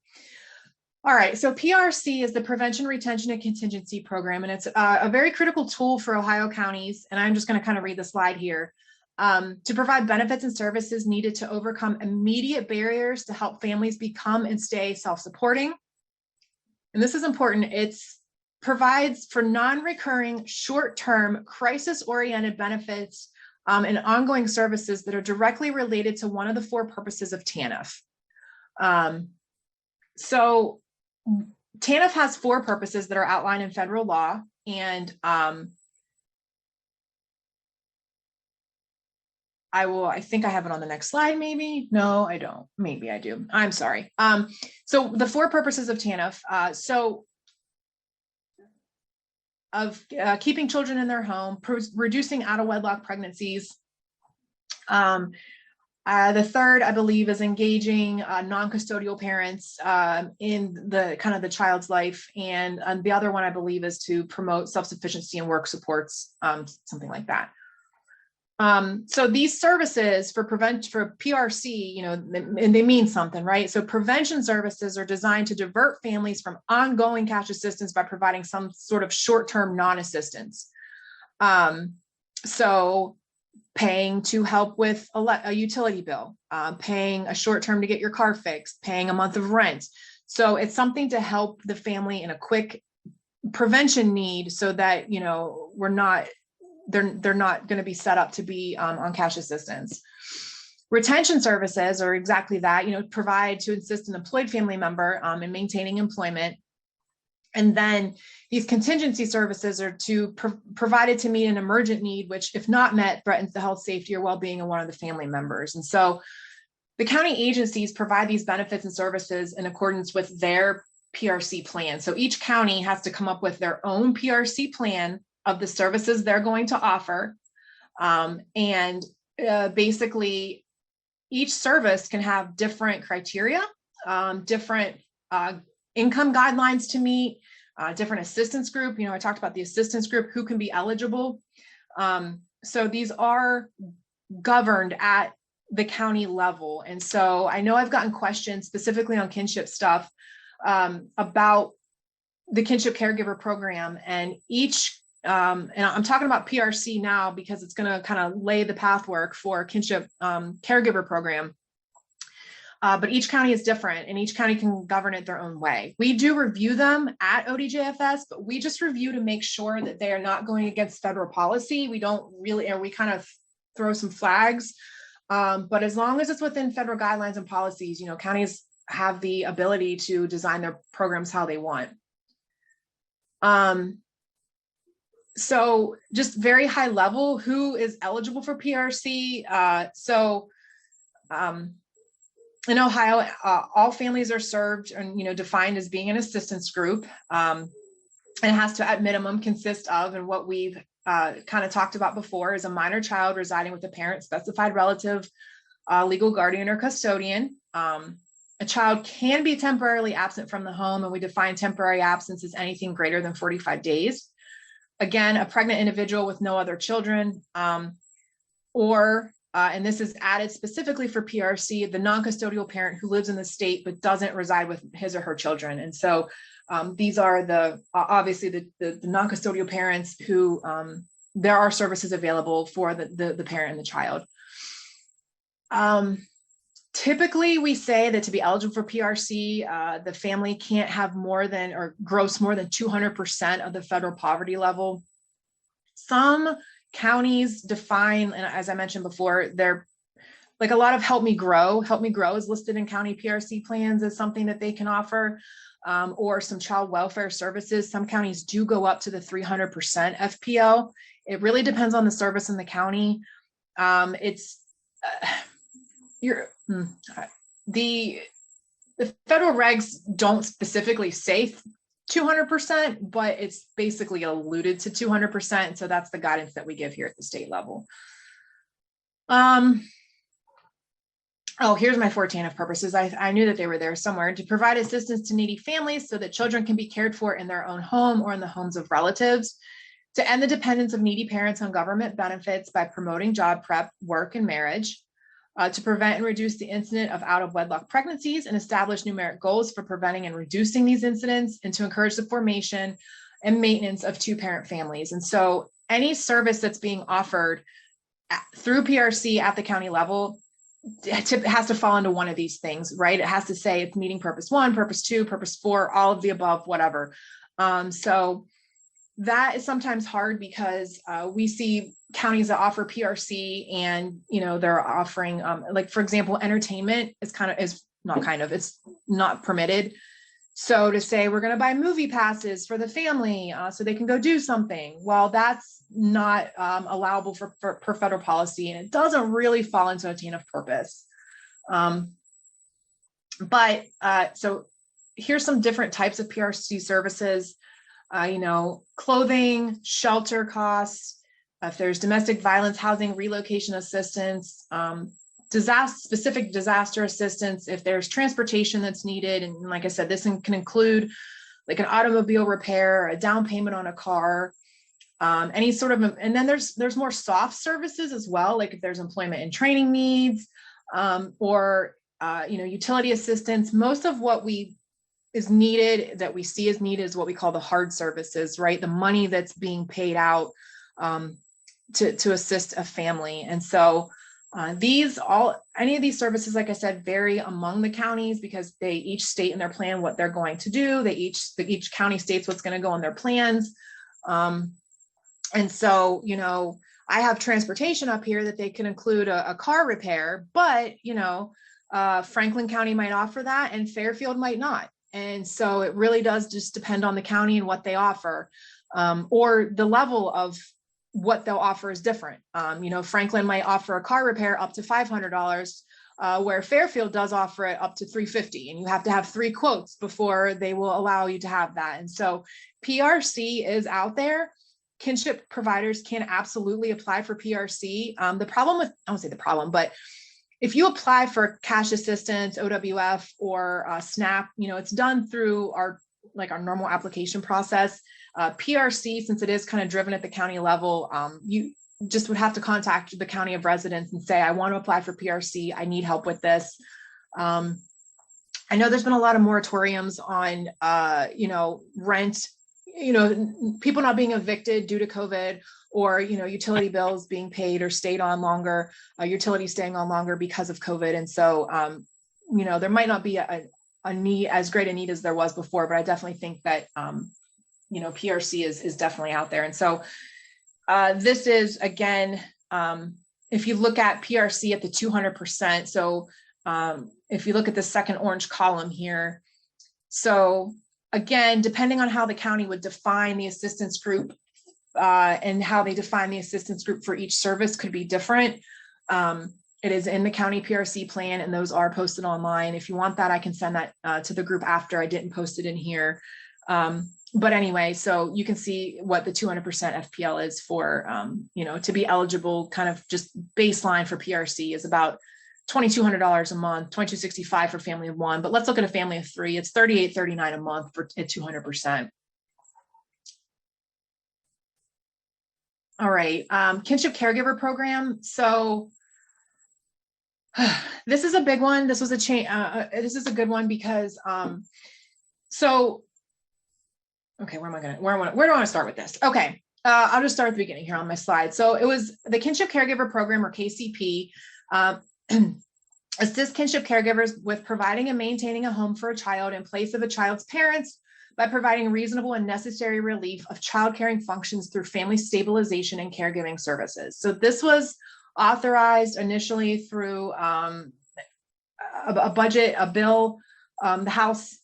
All right, so PRC is the Prevention, Retention, and Contingency Program, and it's a very critical tool for Ohio counties, and I'm just going to kind of read the slide here, to provide benefits and services needed to overcome immediate barriers to help families become and stay self-supporting. And this is important. It provides for non-recurring, short-term, crisis-oriented benefits and ongoing services that are directly related to one of the 4 purposes of TANF. So TANF has 4 purposes that are outlined in federal law, and I think I have it on the next slide, maybe. No, I don't. Maybe I do. I'm sorry. So the 4 purposes of TANF, of keeping children in their home, reducing out-of-wedlock pregnancies. The third, I believe, is engaging non-custodial parents in the kind of the child's life. And the other one, I believe, is to promote self-sufficiency and work supports, something like that. So these services for PRC, you know, and they mean something, right? So prevention services are designed to divert families from ongoing cash assistance by providing some sort of short-term non-assistance. So paying to help with a utility bill, paying a short-term to get your car fixed, paying a month of rent. So it's something to help the family in a quick prevention need so that, you know, they're not going to be set up to be on cash assistance. Retention services are exactly that, you know, provide to assist an employed family member in maintaining employment. And then these contingency services are provided to meet an emergent need, which if not met, threatens the health, safety, or well-being of one of the family members. And so the county agencies provide these benefits and services in accordance with their PRC plan. So each county has to come up with their own PRC plan of the services they're going to offer. Basically, each service can have different criteria, different income guidelines to meet, different assistance group. I talked about the assistance group, who can be eligible. So these are governed at the county level. And so I know I've gotten questions specifically on kinship stuff about the Kinship Caregiver program, and and I'm talking about PRC now because it's going to kind of lay the pathwork for Kinship Caregiver program. But each county is different, and each county can govern it their own way. We do review them at ODJFS, but we just review to make sure that they are not going against federal policy. We don't really, or we kind of throw some flags. But as long as it's within federal guidelines and policies, counties have the ability to design their programs how they want. So just very high level, who is eligible for PRC? In Ohio, all families are served and defined as being an assistance group. And it has to at minimum consist of, and what we've kind of talked about before, is a minor child residing with a parent, specified relative, legal guardian, or custodian. A child can be temporarily absent from the home, and we define temporary absence as anything greater than 45 days. Again, a pregnant individual with no other children, and this is added specifically for PRC, the non-custodial parent who lives in the state but doesn't reside with his or her children. And so these are obviously the non-custodial parents who there are services available for the parent and the child. Typically, we say that to be eligible for PRC, the family can't have more than or gross more than 200% of the federal poverty level. Some counties define, and as I mentioned before, they're like a lot of Help Me Grow. Help Me Grow is listed in county PRC plans as something that they can offer, or some child welfare services. Some counties do go up to the 300% FPL. It really depends on the service in the county. The federal regs don't specifically say 200%, but it's basically alluded to 200%. So that's the guidance that we give here at the state level. Here's my 14 of purposes. I knew that they were there somewhere: to provide assistance to needy families so that children can be cared for in their own home or in the homes of relatives, to end the dependence of needy parents on government benefits by promoting job prep, work, and marriage, to prevent and reduce the incidence of out-of-wedlock pregnancies and establish numeric goals for preventing and reducing these incidents, and to encourage the formation and maintenance of two-parent families. And so any service that's being offered through PRC at the county level has to fall into one of these things, right? It has to say it's meeting purpose 1, purpose 2, purpose 4, all of the above, whatever. So that is sometimes hard because we see counties that offer PRC and they're offering like, for example, entertainment it's not permitted. So to say we're going to buy movie passes for the family so they can go do something, well, that's not allowable for federal policy, and it doesn't really fall into a chain of purpose. So here's some different types of PRC services. Clothing, shelter costs, if there's domestic violence, housing, relocation assistance, specific disaster assistance, if there's transportation that's needed. And like I said, this can include like an automobile repair, a down payment on a car, any sort of, and then there's more soft services as well. Like if there's employment and training needs, or utility assistance. Most of what we see is needed is what we call the hard services, right? The money that's being paid out to assist a family. And so any of these services, like I said, vary among the counties because they each state in their plan what they're going to do. Each county states what's going to go on their plans. And so, I have transportation up here that they can include a car repair, but, Franklin County might offer that and Fairfield might not. And so it really does just depend on the county and what they offer, or the level of what they'll offer is different. Franklin might offer a car repair up to $500, where Fairfield does offer it up to $350, and you have to have 3 quotes before they will allow you to have that. And so PRC is out there. Kinship providers can absolutely apply for PRC. The problem with, I won't say the problem, but if you apply for cash assistance, OWF, or SNAP, it's done through our normal application process. PRC, since it is kind of driven at the county level, you just would have to contact the county of residence and say, I want to apply for PRC. I need help with this. I know there's been a lot of moratoriums on, rent, people not being evicted due to COVID, or, utility bills being paid or stayed on longer, utilities staying on longer because of COVID. And so, there might not be a need, as great a need as there was before, but I definitely think that, PRC is definitely out there. And so this is, again, if you look at PRC at the 200%, so if you look at the second orange column here, so again, depending on how the county would define the assistance group and how they define the assistance group for each service could be different. It is in the county PRC plan, and those are posted online. If you want that, I can send that to the group after. I didn't post it in here. But anyway, so you can see what the 200% FPL is for, to be eligible. Kind of just baseline for PRC is about $2,200 a month, $2,265 for family of 1. But let's look at a family of 3. It's $3,839 a month at 200%. All right, Kinship Caregiver Program. So this is a big one. This was a change. This is a good one because okay, where do I want to start with this? Okay, I'll just start at the beginning here on my slide. So it was the Kinship Caregiver Program, or KCP, assist kinship caregivers with providing and maintaining a home for a child in place of a child's parents by providing reasonable and necessary relief of child caring functions through family stabilization and caregiving services. So this was authorized initially through a bill, the House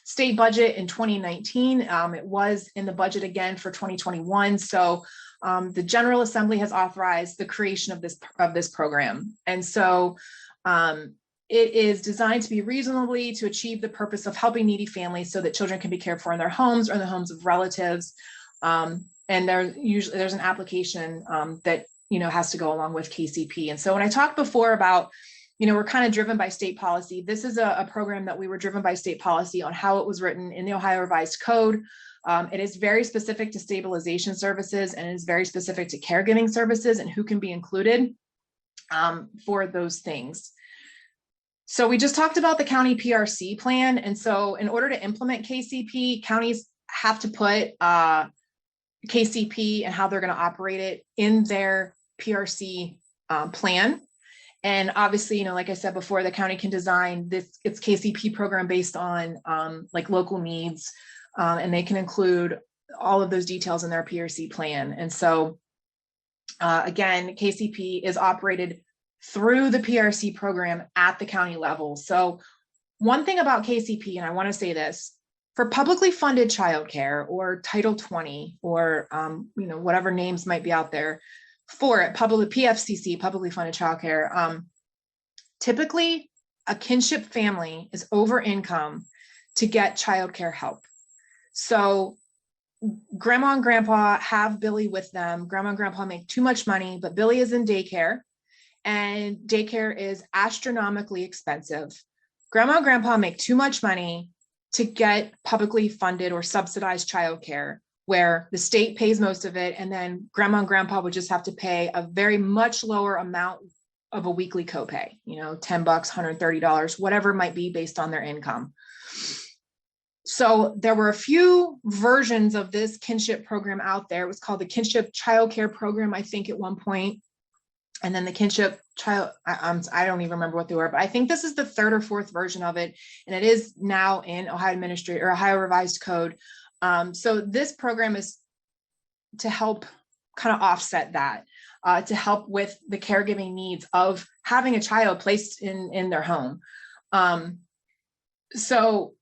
state budget in 2019. It was in the budget again for 2021. So the General Assembly has authorized the creation of this program. And so it is designed to be reasonably to achieve the purpose of helping needy families so that children can be cared for in their homes or in the homes of relatives. And there's an application that has to go along with KCP. And so when I talked before about, we're kind of driven by state policy, this is a program that we were driven by state policy on how it was written in the Ohio Revised Code. It is very specific to stabilization services, and it is very specific to caregiving services and who can be included for those things. So we just talked about the county PRC plan. And so in order to implement KCP, counties have to put KCP and how they're going to operate it in their PRC plan. And obviously, like I said before, the county can design its KCP program based on local needs, and they can include all of those details in their PRC plan. And so again, KCP is operated through the PRC program at the county level. So one thing about KCP, and I want to say this, for publicly funded childcare or Title 20 or whatever names might be out there for it, PFCC, publicly funded childcare, typically a kinship family is over income to get childcare help. So grandma and grandpa have Billy with them. Grandma and grandpa make too much money, but Billy is in daycare, and daycare is astronomically expensive. Grandma and grandpa make too much money to get publicly funded or subsidized childcare, where the state pays most of it, and then grandma and grandpa would just have to pay a very much lower amount of a weekly copay, $10, $130, whatever it might be based on their income. So there were a few versions of this kinship program out there. It was called the Kinship Childcare Program, I think, at one point. And then the Kinship I don't even remember what they were, but I think this is the 3rd or 4th version of it. And it is now in Ohio Revised Code. So this program is to help kind of offset that, to help with the caregiving needs of having a child placed in their home. So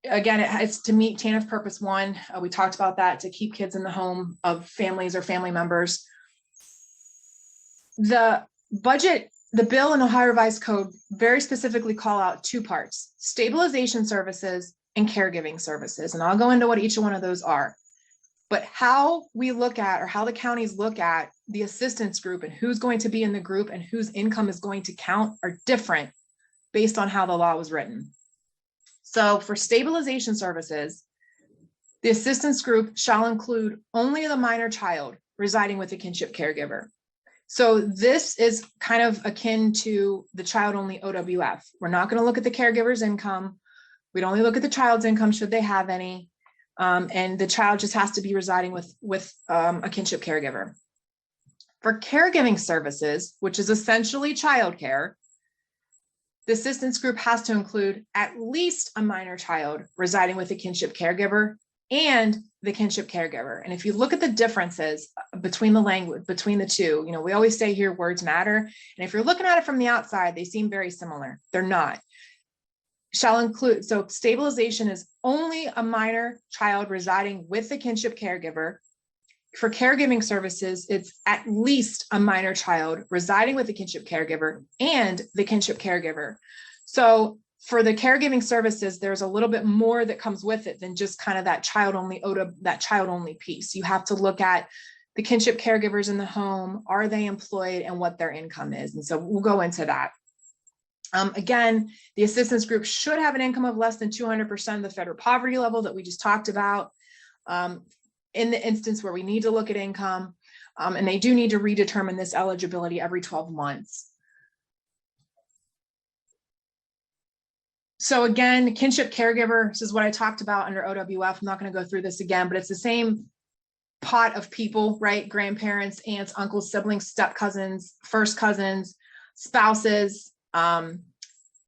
again, it's to meet TANF Purpose 1. We talked about that, to keep kids in the home of families or family members. The budget the bill and Ohio Revised Code very specifically call out two parts: stabilization services and caregiving services. And I'll go into what each one of those are. But how we look at, or how the counties look at the assistance group and who's going to be in the group and whose income is going to count are different based on how the law was written. So for stabilization services, the assistance group shall include only the minor child residing with a kinship caregiver. So this is kind of akin to the child-only OWF. We're not going to look at the caregiver's income. We'd only look at the child's income should they have any. And the child just has to be residing with a kinship caregiver. For caregiving services, which is essentially childcare, the assistance group has to include at least a minor child residing with a kinship caregiver and the kinship caregiver. And if you look at the differences between the language, between the two, you know, we always say here words matter. And if you're looking at it from the outside, they seem very similar. They're not. Shall include, so stabilization is only a minor child residing with the kinship caregiver. For caregiving services, it's at least a minor child residing with the kinship caregiver and the kinship caregiver. So for the caregiving services, there's a little bit more that comes with it than just kind of that child-only piece. You have to look at the kinship caregivers in the home, are they employed, and what their income is. And so we'll go into that. Again, the assistance group should have an income of less than 200% of the federal poverty level that we just talked about. In the instance where we need to look at income, and they do need to redetermine this eligibility every 12 months. So again, the kinship caregiver, this is what I talked about under OWF. I'm not going to go through this again, but it's the same pot of people, right? Grandparents, aunts, uncles, siblings, step cousins, first cousins, spouses, and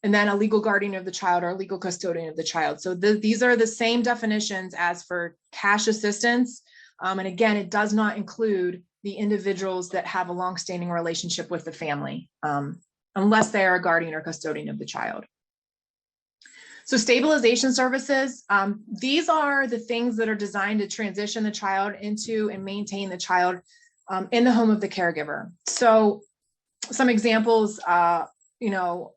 then a legal guardian of the child or a legal custodian of the child. So these are the same definitions as for cash assistance. And again, it does not include the individuals that have a longstanding relationship with the family, unless they are a guardian or custodian of the child. So stabilization services, these are the things that are designed to transition the child into and maintain the child in the home of the caregiver. So some examples, you know,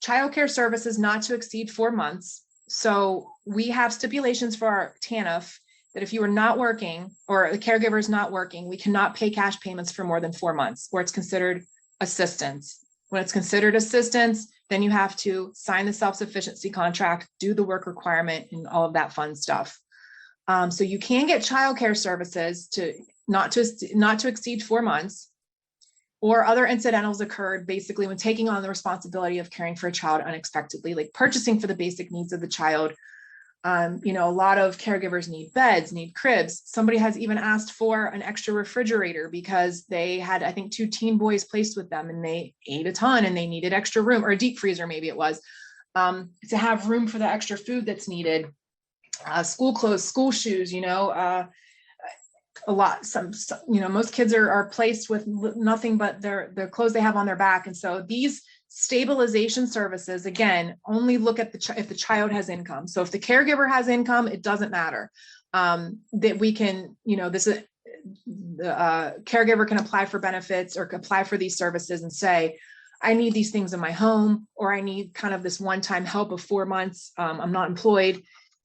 childcare services not to exceed 4 months. So we have stipulations for our TANF that if you are not working or the caregiver is not working, we cannot pay cash payments for more than 4 months, where it's considered assistance. When it's considered assistance, then you have to sign the self-sufficiency contract, do the work requirement, and all of that fun stuff. So you can get childcare services to not to exceed 4 months, or other incidentals occurred basically when taking on the responsibility of caring for a child unexpectedly, like purchasing for the basic needs of the child. You know, a lot of caregivers need beds, need cribs. Somebody has even asked for an extra refrigerator because they had, I think, 2 teen boys placed with them and they ate a ton and they needed extra room, or a deep freezer, maybe it was, to have room for the extra food that's needed. School clothes, school shoes, you know, a lot, you know, most kids are placed with nothing but their clothes they have on their back. And so these stabilization services, again, only look at if the child has income. So if the caregiver has income, it doesn't matter. That we can, you know, this is the caregiver can apply for benefits or apply for these services and say, I need these things in my home, or I need kind of this one-time help of 4 months. I'm not employed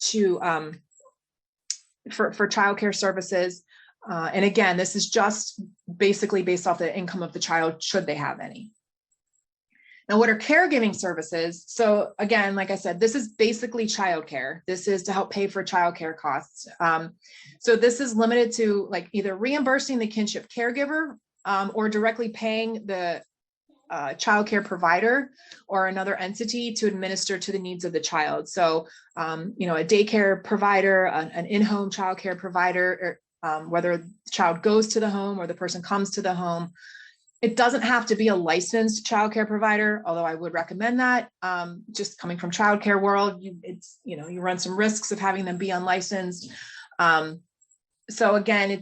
to for childcare services. And again, this is just basically based off the income of the child, should they have any. Now, what are caregiving services? So again, like I said, this is basically childcare. This is to help pay for childcare costs. So this is limited to like either reimbursing the kinship caregiver or directly paying the childcare provider or another entity to administer to the needs of the child. So, you know, a daycare provider, an in-home childcare provider, or whether the child goes to the home or the person comes to the home. It doesn't have to be a licensed childcare provider, although I would recommend that. Just coming from childcare world, you run some risks of having them be unlicensed. So again,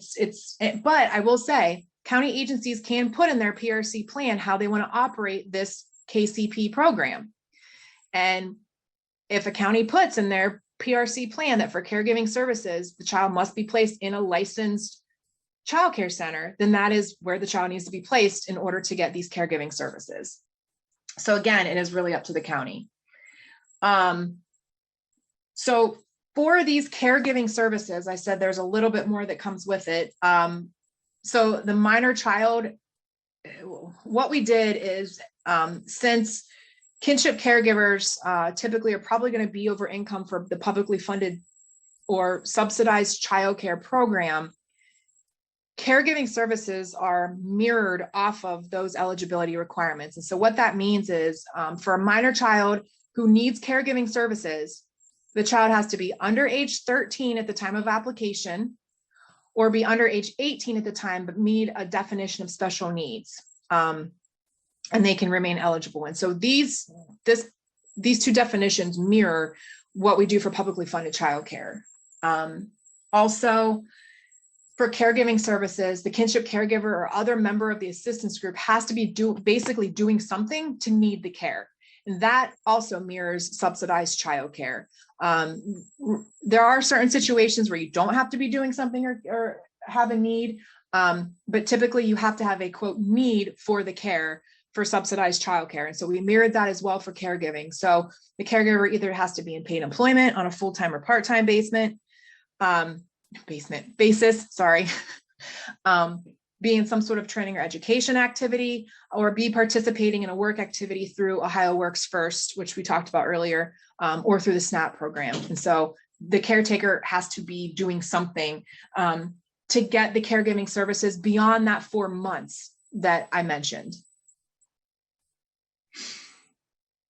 but I will say county agencies can put in their PRC plan how they want to operate this KCP program. And if a county puts in their PRC plan that for caregiving services, the child must be placed in a licensed childcare center, then that is where the child needs to be placed in order to get these caregiving services. So again, it is really up to the county. So for these caregiving services, I said there's a little bit more that comes with it. So the minor child, what we did is, since kinship caregivers typically are probably going to be over income for the publicly funded or subsidized childcare program, caregiving services are mirrored off of those eligibility requirements. And so what that means is, for a minor child who needs caregiving services, the child has to be under age 13 at the time of application, or be under age 18 at the time, but meet a definition of special needs, and they can remain eligible. And so these two definitions mirror what we do for publicly funded childcare. Also, for caregiving services, the kinship caregiver or other member of the assistance group has to be basically doing something to need the care. And that also mirrors subsidized childcare. There are certain situations where you don't have to be doing something or have a need, but typically you have to have a quote need for the care for subsidized childcare. And so we mirrored that as well for caregiving. So the caregiver either has to be in paid employment on a full-time or part-time basis, be in some sort of training or education activity, or be participating in a work activity through Ohio Works First, which we talked about earlier, or through the SNAP program. And so the caretaker has to be doing something to get the caregiving services beyond that 4 months that I mentioned.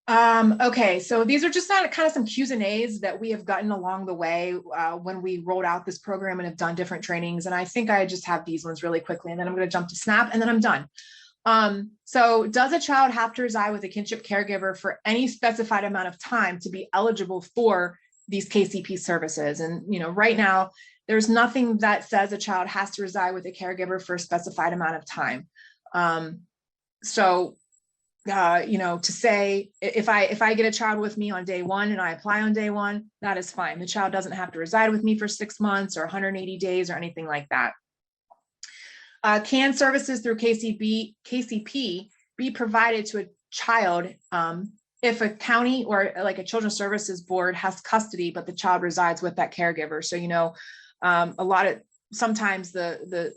Okay, so these are just kind of some Q's and A's that we have gotten along the way when we rolled out this program and have done different trainings. And I think I just have these ones really quickly, and then I'm going to jump to SNAP, and then I'm done. So does a child have to reside with a kinship caregiver for any specified amount of time to be eligible for these KCP services? And, you know, right now, there's nothing that says a child has to reside with a caregiver for a specified amount of time. You know, to say if I get a child with me on day one and I apply on day one, that is fine. The child doesn't have to reside with me for 6 months or 180 days or anything like that. Can services through KCP be provided to a child if a county or like a children's services board has custody, but the child resides with that caregiver? So, you know, sometimes the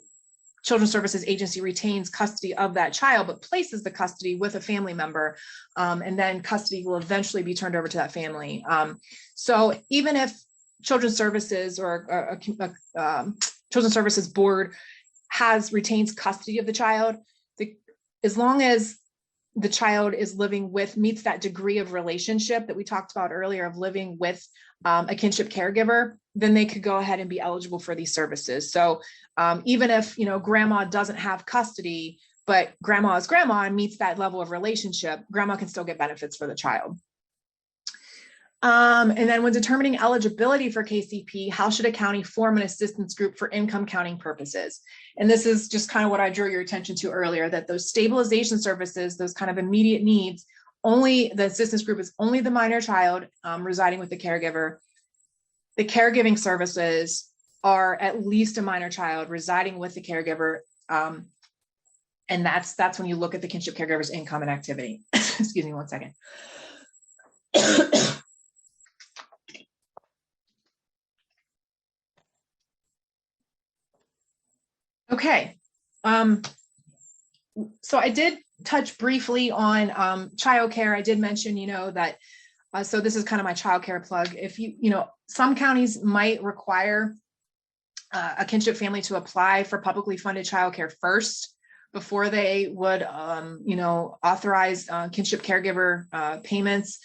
Children's Services Agency retains custody of that child, but places the custody with a family member, and then custody will eventually be turned over to that family. So even if Children's Services or a Children's Services Board retains custody of the child, as long as the child is meets that degree of relationship that we talked about earlier of living with a kinship caregiver, then they could go ahead and be eligible for these services. So even if, you know, grandma doesn't have custody, but grandma is grandma and meets that level of relationship, grandma can still get benefits for the child. And then when determining eligibility for KCP, how should a county form an assistance group for income counting purposes? And this is just kind of what I drew your attention to earlier, that those stabilization services, those kind of immediate needs, the assistance group is only the minor child residing with the caregiver. The caregiving services are at least a minor child residing with the caregiver. And that's when you look at the kinship caregiver's income and activity. Excuse me 1 second. Okay. So I did touch briefly on childcare. I did mention, you know, that so this is kind of my childcare plug. If you know, some counties might require a kinship family to apply for publicly funded childcare first before they would, you know, authorize kinship caregiver payments.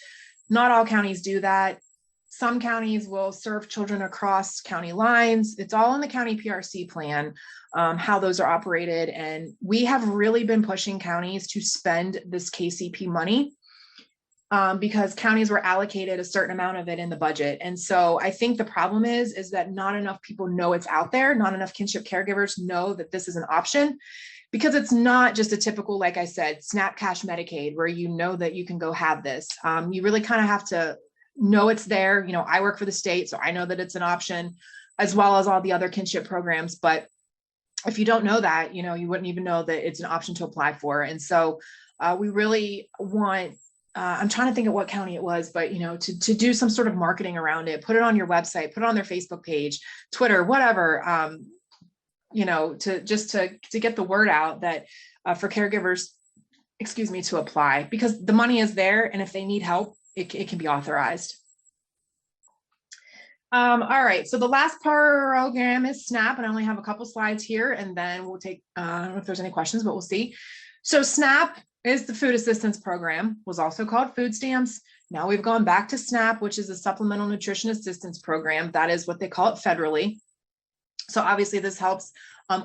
Not all counties do that. Some counties will serve children across county lines. It's all in the county PRC plan, how those are operated. And we have really been pushing counties to spend this KCP money because counties were allocated a certain amount of it in the budget. And so I think the problem is that not enough people know it's out there. Not enough kinship caregivers know that this is an option, because it's not just a typical, like I said, SNAP cash Medicaid, where you know that you can go have this. You really kind of have to know it's there. You know, I work for the state, so I know that it's an option, as well as all the other kinship programs. But if you don't know that, you wouldn't even know that it's an option to apply for. And so we really want, I'm trying to think of what county it was, but to do some sort of marketing around it, put it on your website, put it on their Facebook page, Twitter, whatever, to get the word out that for caregivers, to apply, because the money is there. And if they need help, it can be authorized. All right, so the last program is SNAP, and I only have a couple slides here, and then we'll take, I don't know if there's any questions, but we'll see. So SNAP is the food assistance program, was also called food stamps. Now we've gone back to SNAP, which is a supplemental nutrition assistance program. That is what they call it federally. So obviously this helps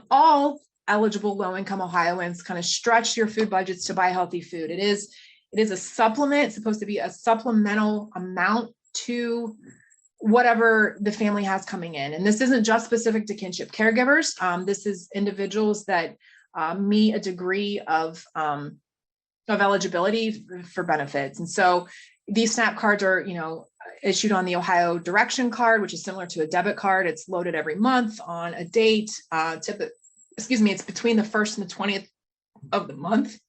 all eligible low-income Ohioans kind of stretch your food budgets to buy healthy food. It is a supplement. It's supposed to be a supplemental amount to whatever the family has coming in. And this isn't just specific to kinship caregivers. This is individuals that meet a degree of eligibility for benefits. And so these SNAP cards are, issued on the Ohio Direction card, which is similar to a debit card. It's loaded every month on a date. It's between the 1st and the 20th of the month.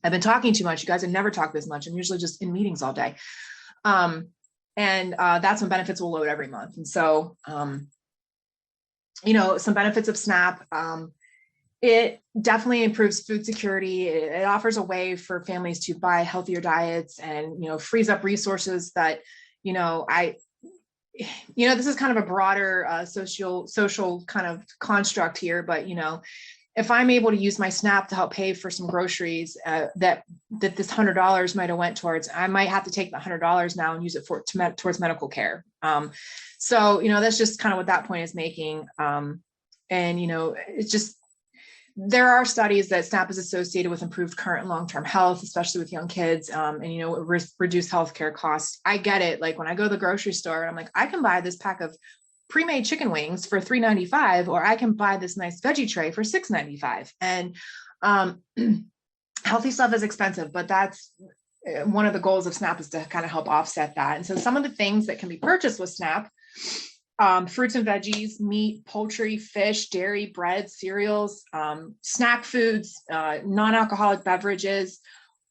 I've been talking too much. You guys have never talked this much. I'm usually just in meetings all day. And that's when benefits will load every month. And so, some benefits of SNAP, it definitely improves food security. It offers a way for families to buy healthier diets and, frees up resources that, this is kind of a broader social kind of construct here, but, if I'm able to use my SNAP to help pay for some groceries that this $100 might have went towards, I might have to take the $100 now and use it towards medical care. So that's just kind of what that point is making. It's just, there are studies that SNAP is associated with improved current and long-term health, especially with young kids, reduced healthcare costs. I get it. Like when I go to the grocery store, I'm like, I can buy this pack of pre-made chicken wings for $3.95, or I can buy this nice veggie tray for $6.95. And healthy stuff is expensive, but that's one of the goals of SNAP, is to kind of help offset that. And so some of the things that can be purchased with SNAP, fruits and veggies, meat, poultry, fish, dairy, bread, cereals, snack foods, non-alcoholic beverages.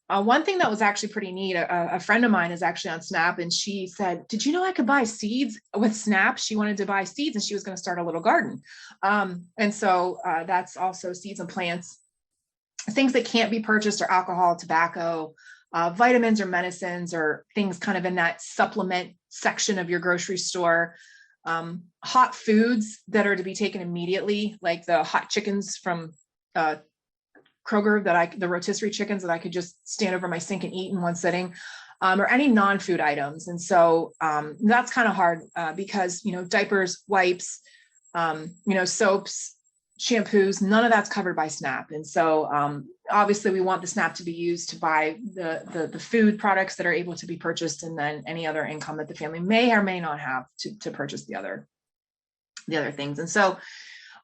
One thing that was actually pretty neat, a friend of mine is actually on SNAP, and she said, did you know I could buy seeds with SNAP? She wanted to buy seeds and she was going to start a little garden. And so that's also seeds and plants. Things that can't be purchased are alcohol, tobacco, vitamins or medicines, or things kind of in that supplement section of your grocery store. Hot foods that are to be taken immediately, like the hot chickens from Kroger, the rotisserie chickens that I could just stand over my sink and eat in one sitting, or any non-food items. And so that's kind of hard because, diapers, wipes, soaps, shampoos, none of that's covered by SNAP. And so obviously we want the SNAP to be used to buy the food products that are able to be purchased, and then any other income that the family may or may not have to purchase the other things. And so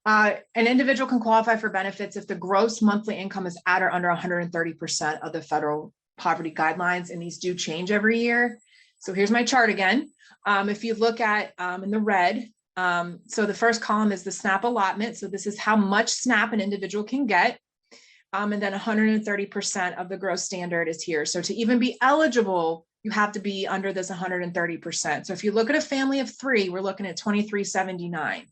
an individual can qualify for benefits if the gross monthly income is at or under 130% of the federal poverty guidelines, and these do change every year. So here's my chart again. If you look at in the red, so the first column is the SNAP allotment. So this is how much SNAP an individual can get. And then 130% of the gross standard is here. So to even be eligible, you have to be under this 130%. So if you look at a family of 3, we're looking at $23.79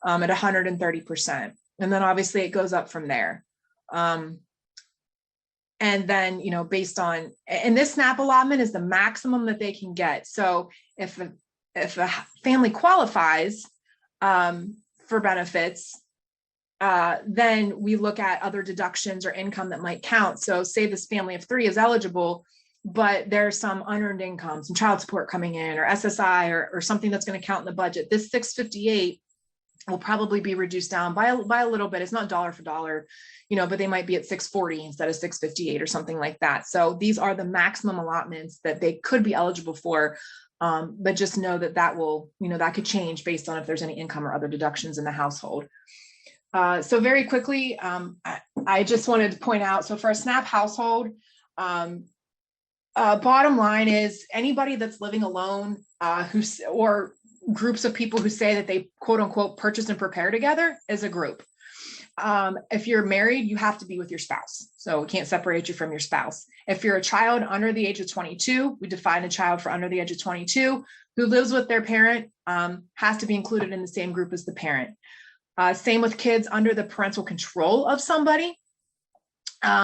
at 130%. And then obviously it goes up from there. And then, based on, and this SNAP allotment is the maximum that they can get. So if a family qualifies for benefits, then we look at other deductions or income that might count. So say this family of 3 is eligible, but there's some unearned income, some child support coming in, or SSI, or something that's going to count in the budget. This $658 will probably be reduced down by a little bit. It's not dollar for dollar, but they might be at $640 instead of $658 or something like that. So these are the maximum allotments that they could be eligible for. But just know that will, that could change based on if there's any income or other deductions in the household. So very quickly, I just wanted to point out, so for a SNAP household, bottom line is anybody that's living alone or groups of people who say that they quote unquote purchase and prepare together is a group. If you're married, you have to be with your spouse. So we can't separate you from your spouse. If you're a child under the age of 22, we define a child for under the age of 22 who lives with their parent, has to be included in the same group as the parent. Same with kids under the parental control of somebody.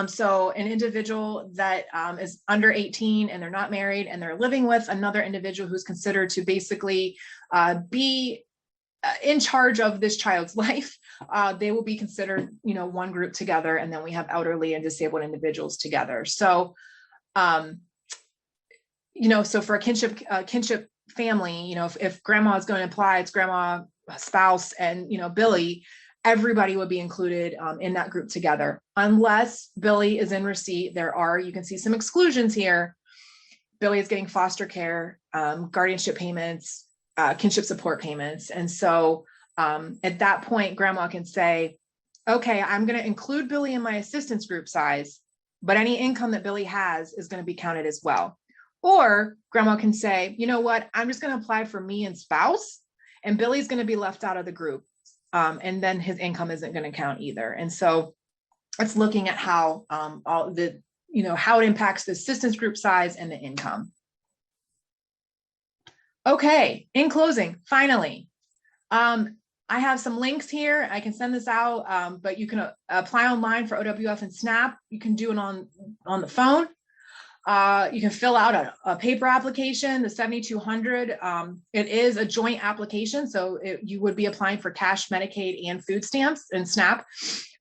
So an individual that is under 18 and they're not married and they're living with another individual who's considered to basically be in charge of this child's life, they will be considered, one group together. And then we have elderly and disabled individuals together. So, so for a kinship family, if grandma is going to apply, it's grandma, spouse, and, Billy, everybody would be included in that group together, unless Billy is in receipt. You can see some exclusions here. Billy is getting foster care, guardianship payments, kinship support payments. And so at that point, grandma can say, okay, I'm going to include Billy in my assistance group size, but any income that Billy has is going to be counted as well. Or grandma can say, you know what, I'm just going to apply for me and spouse, and Billy's going to be left out of the group. And then his income isn't going to count either. And so it's looking at how how it impacts the assistance group size and the income. Okay, in closing, finally, I have some links here. I can send this out, but you can apply online for OWF and SNAP. You can do it on the phone. You can fill out a paper application, the 7200. It is a joint application, so you would be applying for cash, Medicaid, and food stamps and SNAP,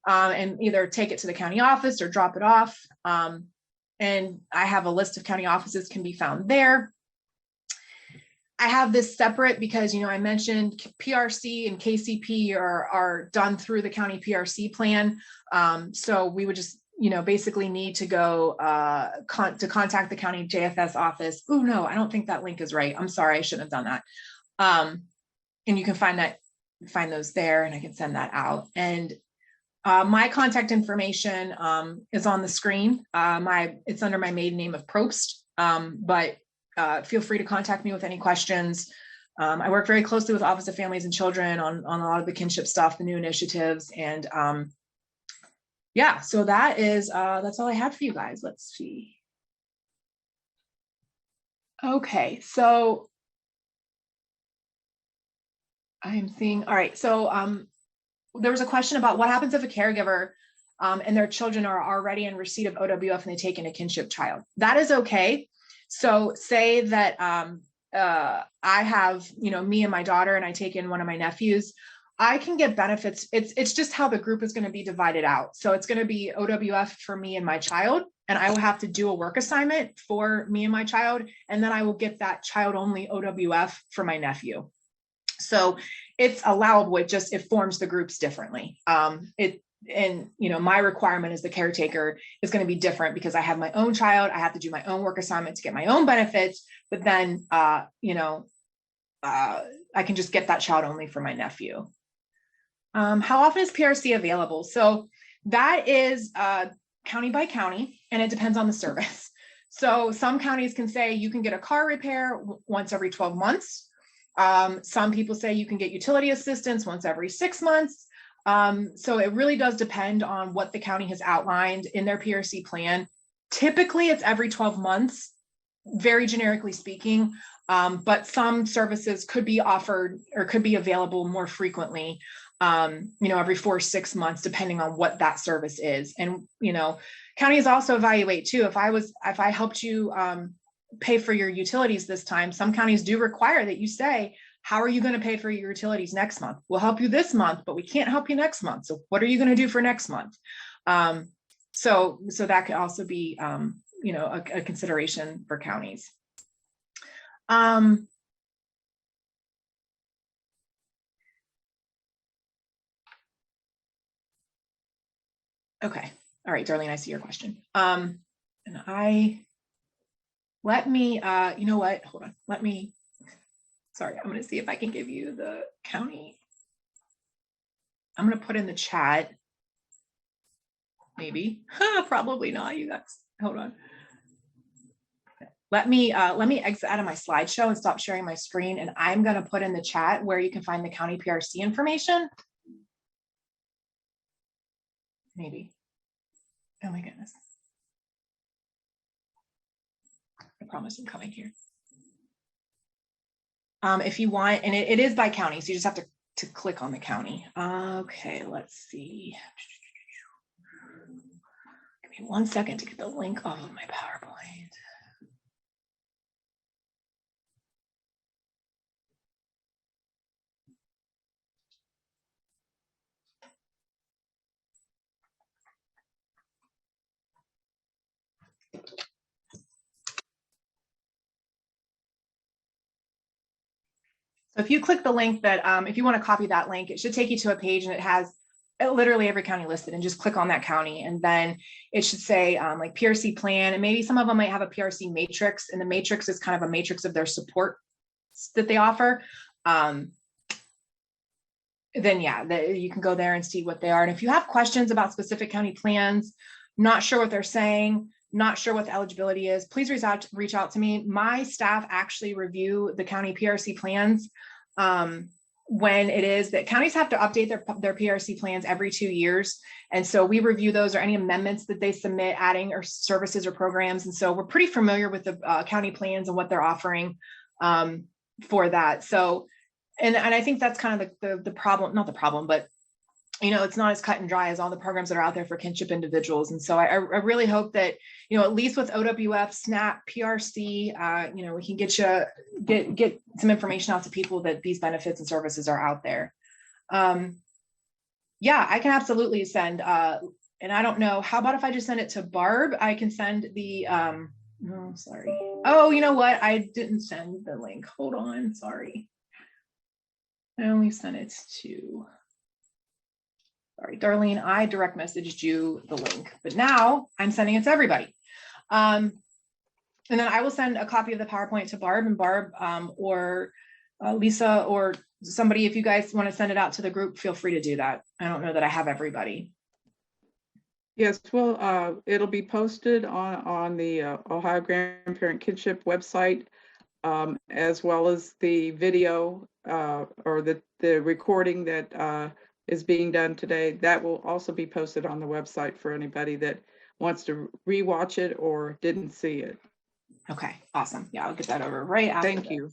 and either take it to the county office or drop it off. And I have a list of county offices can be found there. I have this separate because, I mentioned PRC and KCP are done through the county PRC plan. So we would just, basically need to go to contact the county JFS office. Oh, no, I don't think that link is right. I'm sorry, I shouldn't have done that. And you can find those there, and I can send that out. And my contact information is on the screen. It's under my maiden name of Probst, but feel free to contact me with any questions. I work very closely with Office of Families and Children on a lot of the kinship stuff, the new initiatives, and yeah, so that's all I have for you guys. Let's see. Okay, so I am seeing, all right, so there was a question about what happens if a caregiver and their children are already in receipt of OWF and they take in a kinship child. That is okay. So say that I have, me and my daughter, and I take in one of my nephews, I can get benefits. It's just how the group is going to be divided out. So it's going to be OWF for me and my child, and I will have to do a work assignment for me and my child, and then I will get that child only OWF for my nephew. So it's allowable. It forms the groups differently. My requirement as the caretaker is going to be different because I have my own child. I have to do my own work assignment to get my own benefits, but then I can just get that child only for my nephew. How often is PRC available? So that is county by county, and it depends on the service. So some counties can say you can get a car repair once every 12 months. Some people say you can get utility assistance once every 6 months. So it really does depend on what the county has outlined in their PRC plan. Typically, it's every 12 months, very generically speaking, but some services could be offered or could be available more frequently, every 4 or 6 months, depending on what that service is. And, counties also evaluate too. If I helped you pay for your utilities this time, some counties do require that you say, how are you going to pay for your utilities next month? We'll help you this month, but we can't help you next month. So what are you going to do for next month? So that could also be, a consideration for counties. Okay. All right, Darlene, I see your question. And let me, you know what, hold on, sorry, I'm going to see if I can give you the county. I'm going to put in the chat. Maybe, probably not, you guys, hold on. Let me exit out of my slideshow and stop sharing my screen. And I'm going to put in the chat where you can find the county PRC information. maybe. Oh my goodness. I promise I'm coming here. If you want, and it is by county, so you just have to click on the county. Okay, let's see. Give me 1 second to get the link off of my PowerPoint. So if you click the link that, if you want to copy that link, it should take you to a page and it has literally every county listed, and just click on that county. And then it should say like PRC plan, and maybe some of them might have a PRC matrix, and the matrix is kind of a matrix of their support that they offer. Then yeah, you can go there and see what they are. And if you have questions about specific county plans, not sure what they're saying, not sure what the eligibility is, please reach out to me. My staff actually review the county PRC plans when it is that counties have to update their PRC plans every 2 years. And so we review those or any amendments that they submit, adding or services or programs. And so we're pretty familiar with the county plans and what they're offering for that. So, and I think that's kind of the problem, not the problem, but you know, it's not as cut and dry as all the programs that are out there for kinship individuals. And so I really hope that, you know, at least with OWF, SNAP, PRC, you know, we can get some information out to people that these benefits and services are out there. Yeah, I can absolutely send, and I don't know, how about if I just send it to Barb? I can send the, no, sorry. Oh, you know what? I didn't send the link. Hold on, sorry. I only sent it to, sorry, Darlene, I direct messaged you the link, but now I'm sending it to everybody. And then I will send a copy of the PowerPoint to Barb, and Barb or Lisa or somebody, if you guys want to send it out to the group, feel free to do that. I don't know that I have everybody. Yes, well, it'll be posted on the Ohio Grandparent Kinship website, as well as the video or the recording that is being done today. That will also be posted on the website for anybody that wants to rewatch it or didn't see it. Okay, awesome. Yeah, I'll get that over right after. Thank you.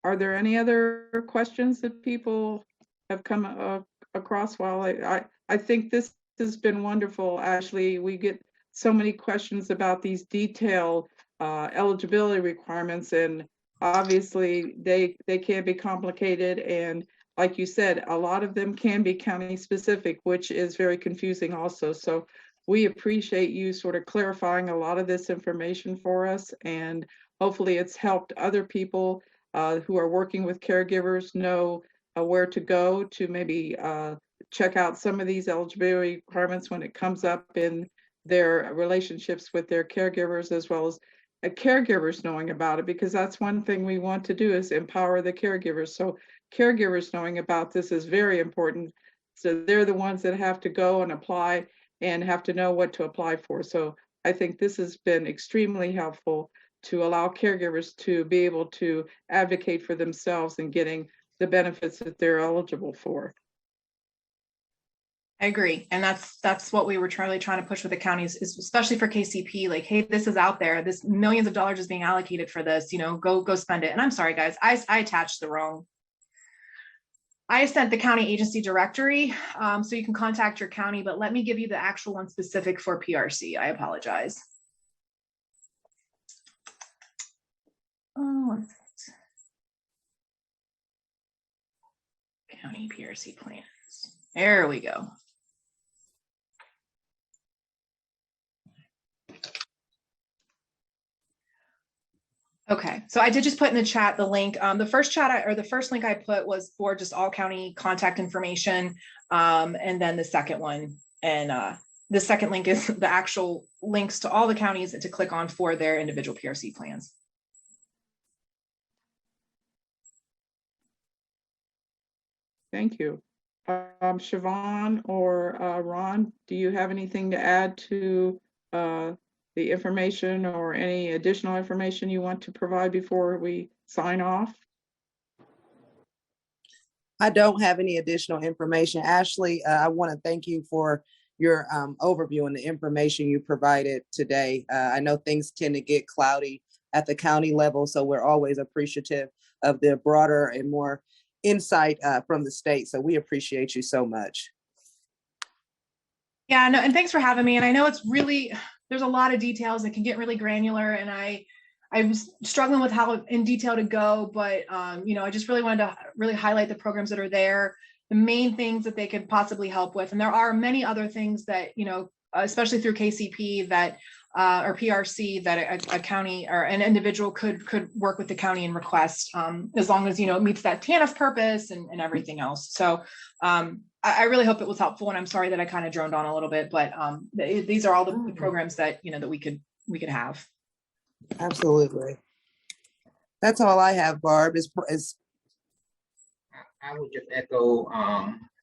Are there any other questions that people have come across? While I think this has been wonderful. Ashley, we get so many questions about these detailed eligibility requirements, and obviously they can be complicated, and like you said, a lot of them can be county specific, which is very confusing also. So we appreciate you sort of clarifying a lot of this information for us, and hopefully it's helped other people who are working with caregivers know where to go to maybe check out some of these eligibility requirements when it comes up in their relationships with their caregivers, as well as caregivers knowing about it, because that's one thing we want to do is empower the caregivers. So caregivers knowing about this is very important. So they're the ones that have to go and apply and have to know what to apply for. So I think this has been extremely helpful to allow caregivers to be able to advocate for themselves and getting the benefits that they're eligible for. I agree. And that's what we were really trying to push with the counties, is especially for KCP, like, hey, this is out there. This millions of dollars is being allocated for this, you know, go spend it. And I'm sorry, guys, I attached the wrong. I sent the county agency directory, so you can contact your county, but let me give you the actual one specific for PRC. I apologize. Oh, 1 second. County PRC plans. There we go. Okay, so I did just put in the chat the link. The first link I put was for just all county contact information, and then the second one, and the second link is the actual links to all the counties to click on for their individual PRC plans. Thank you. Siobhan or Ron, do you have anything to add to the information or any additional information you want to provide before we sign off? I don't have any additional information. Ashley, I want to thank you for your overview and the information you provided today. I know things tend to get cloudy at the county level, so we're always appreciative of the broader and more insight from the state. So we appreciate you so much. Yeah, no, and thanks for having me. And I know it's really, there's a lot of details that can get really granular, and I was struggling with how in detail to go, but you know, I just really wanted to really highlight the programs that are there, the main things that they could possibly help with. And there are many other things that, you know, especially through KCP that or PRC that a county or an individual could work with the county and request, as long as, you know, it meets that TANF purpose and everything else. So I really hope it was helpful, and I'm sorry that I kind of droned on a little bit, but these are all the programs that, you know, that we could have. Absolutely. That's all I have, Barb. I would just echo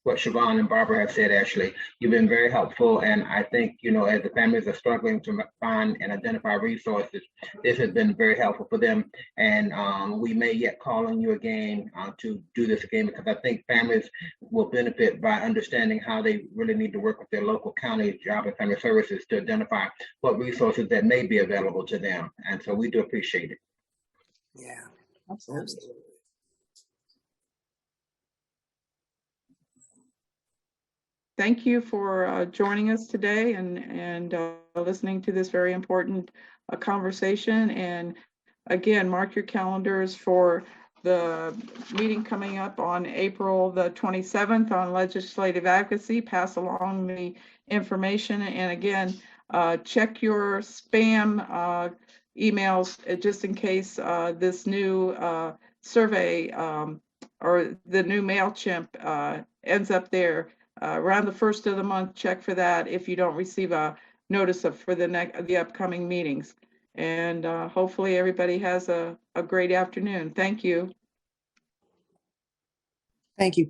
what Siobhan and Barbara have said. Ashley, you've been very helpful, and I think, you know, as the families are struggling to find and identify resources, this has been very helpful for them. And we may yet call on you again to do this again, because I think families will benefit by understanding how they really need to work with their local county job and family services to identify what resources that may be available to them. And so we do appreciate it. Yeah, Absolutely. Thank you for joining us today and listening to this very important conversation. And again, mark your calendars for the meeting coming up on April the 27th on legislative advocacy. Pass along the information. And again, check your spam emails just in case this new survey or the new MailChimp ends up there. Around the first of the month, check for that if you don't receive a notice for the upcoming meetings. And hopefully everybody has a great afternoon. Thank you. thank you.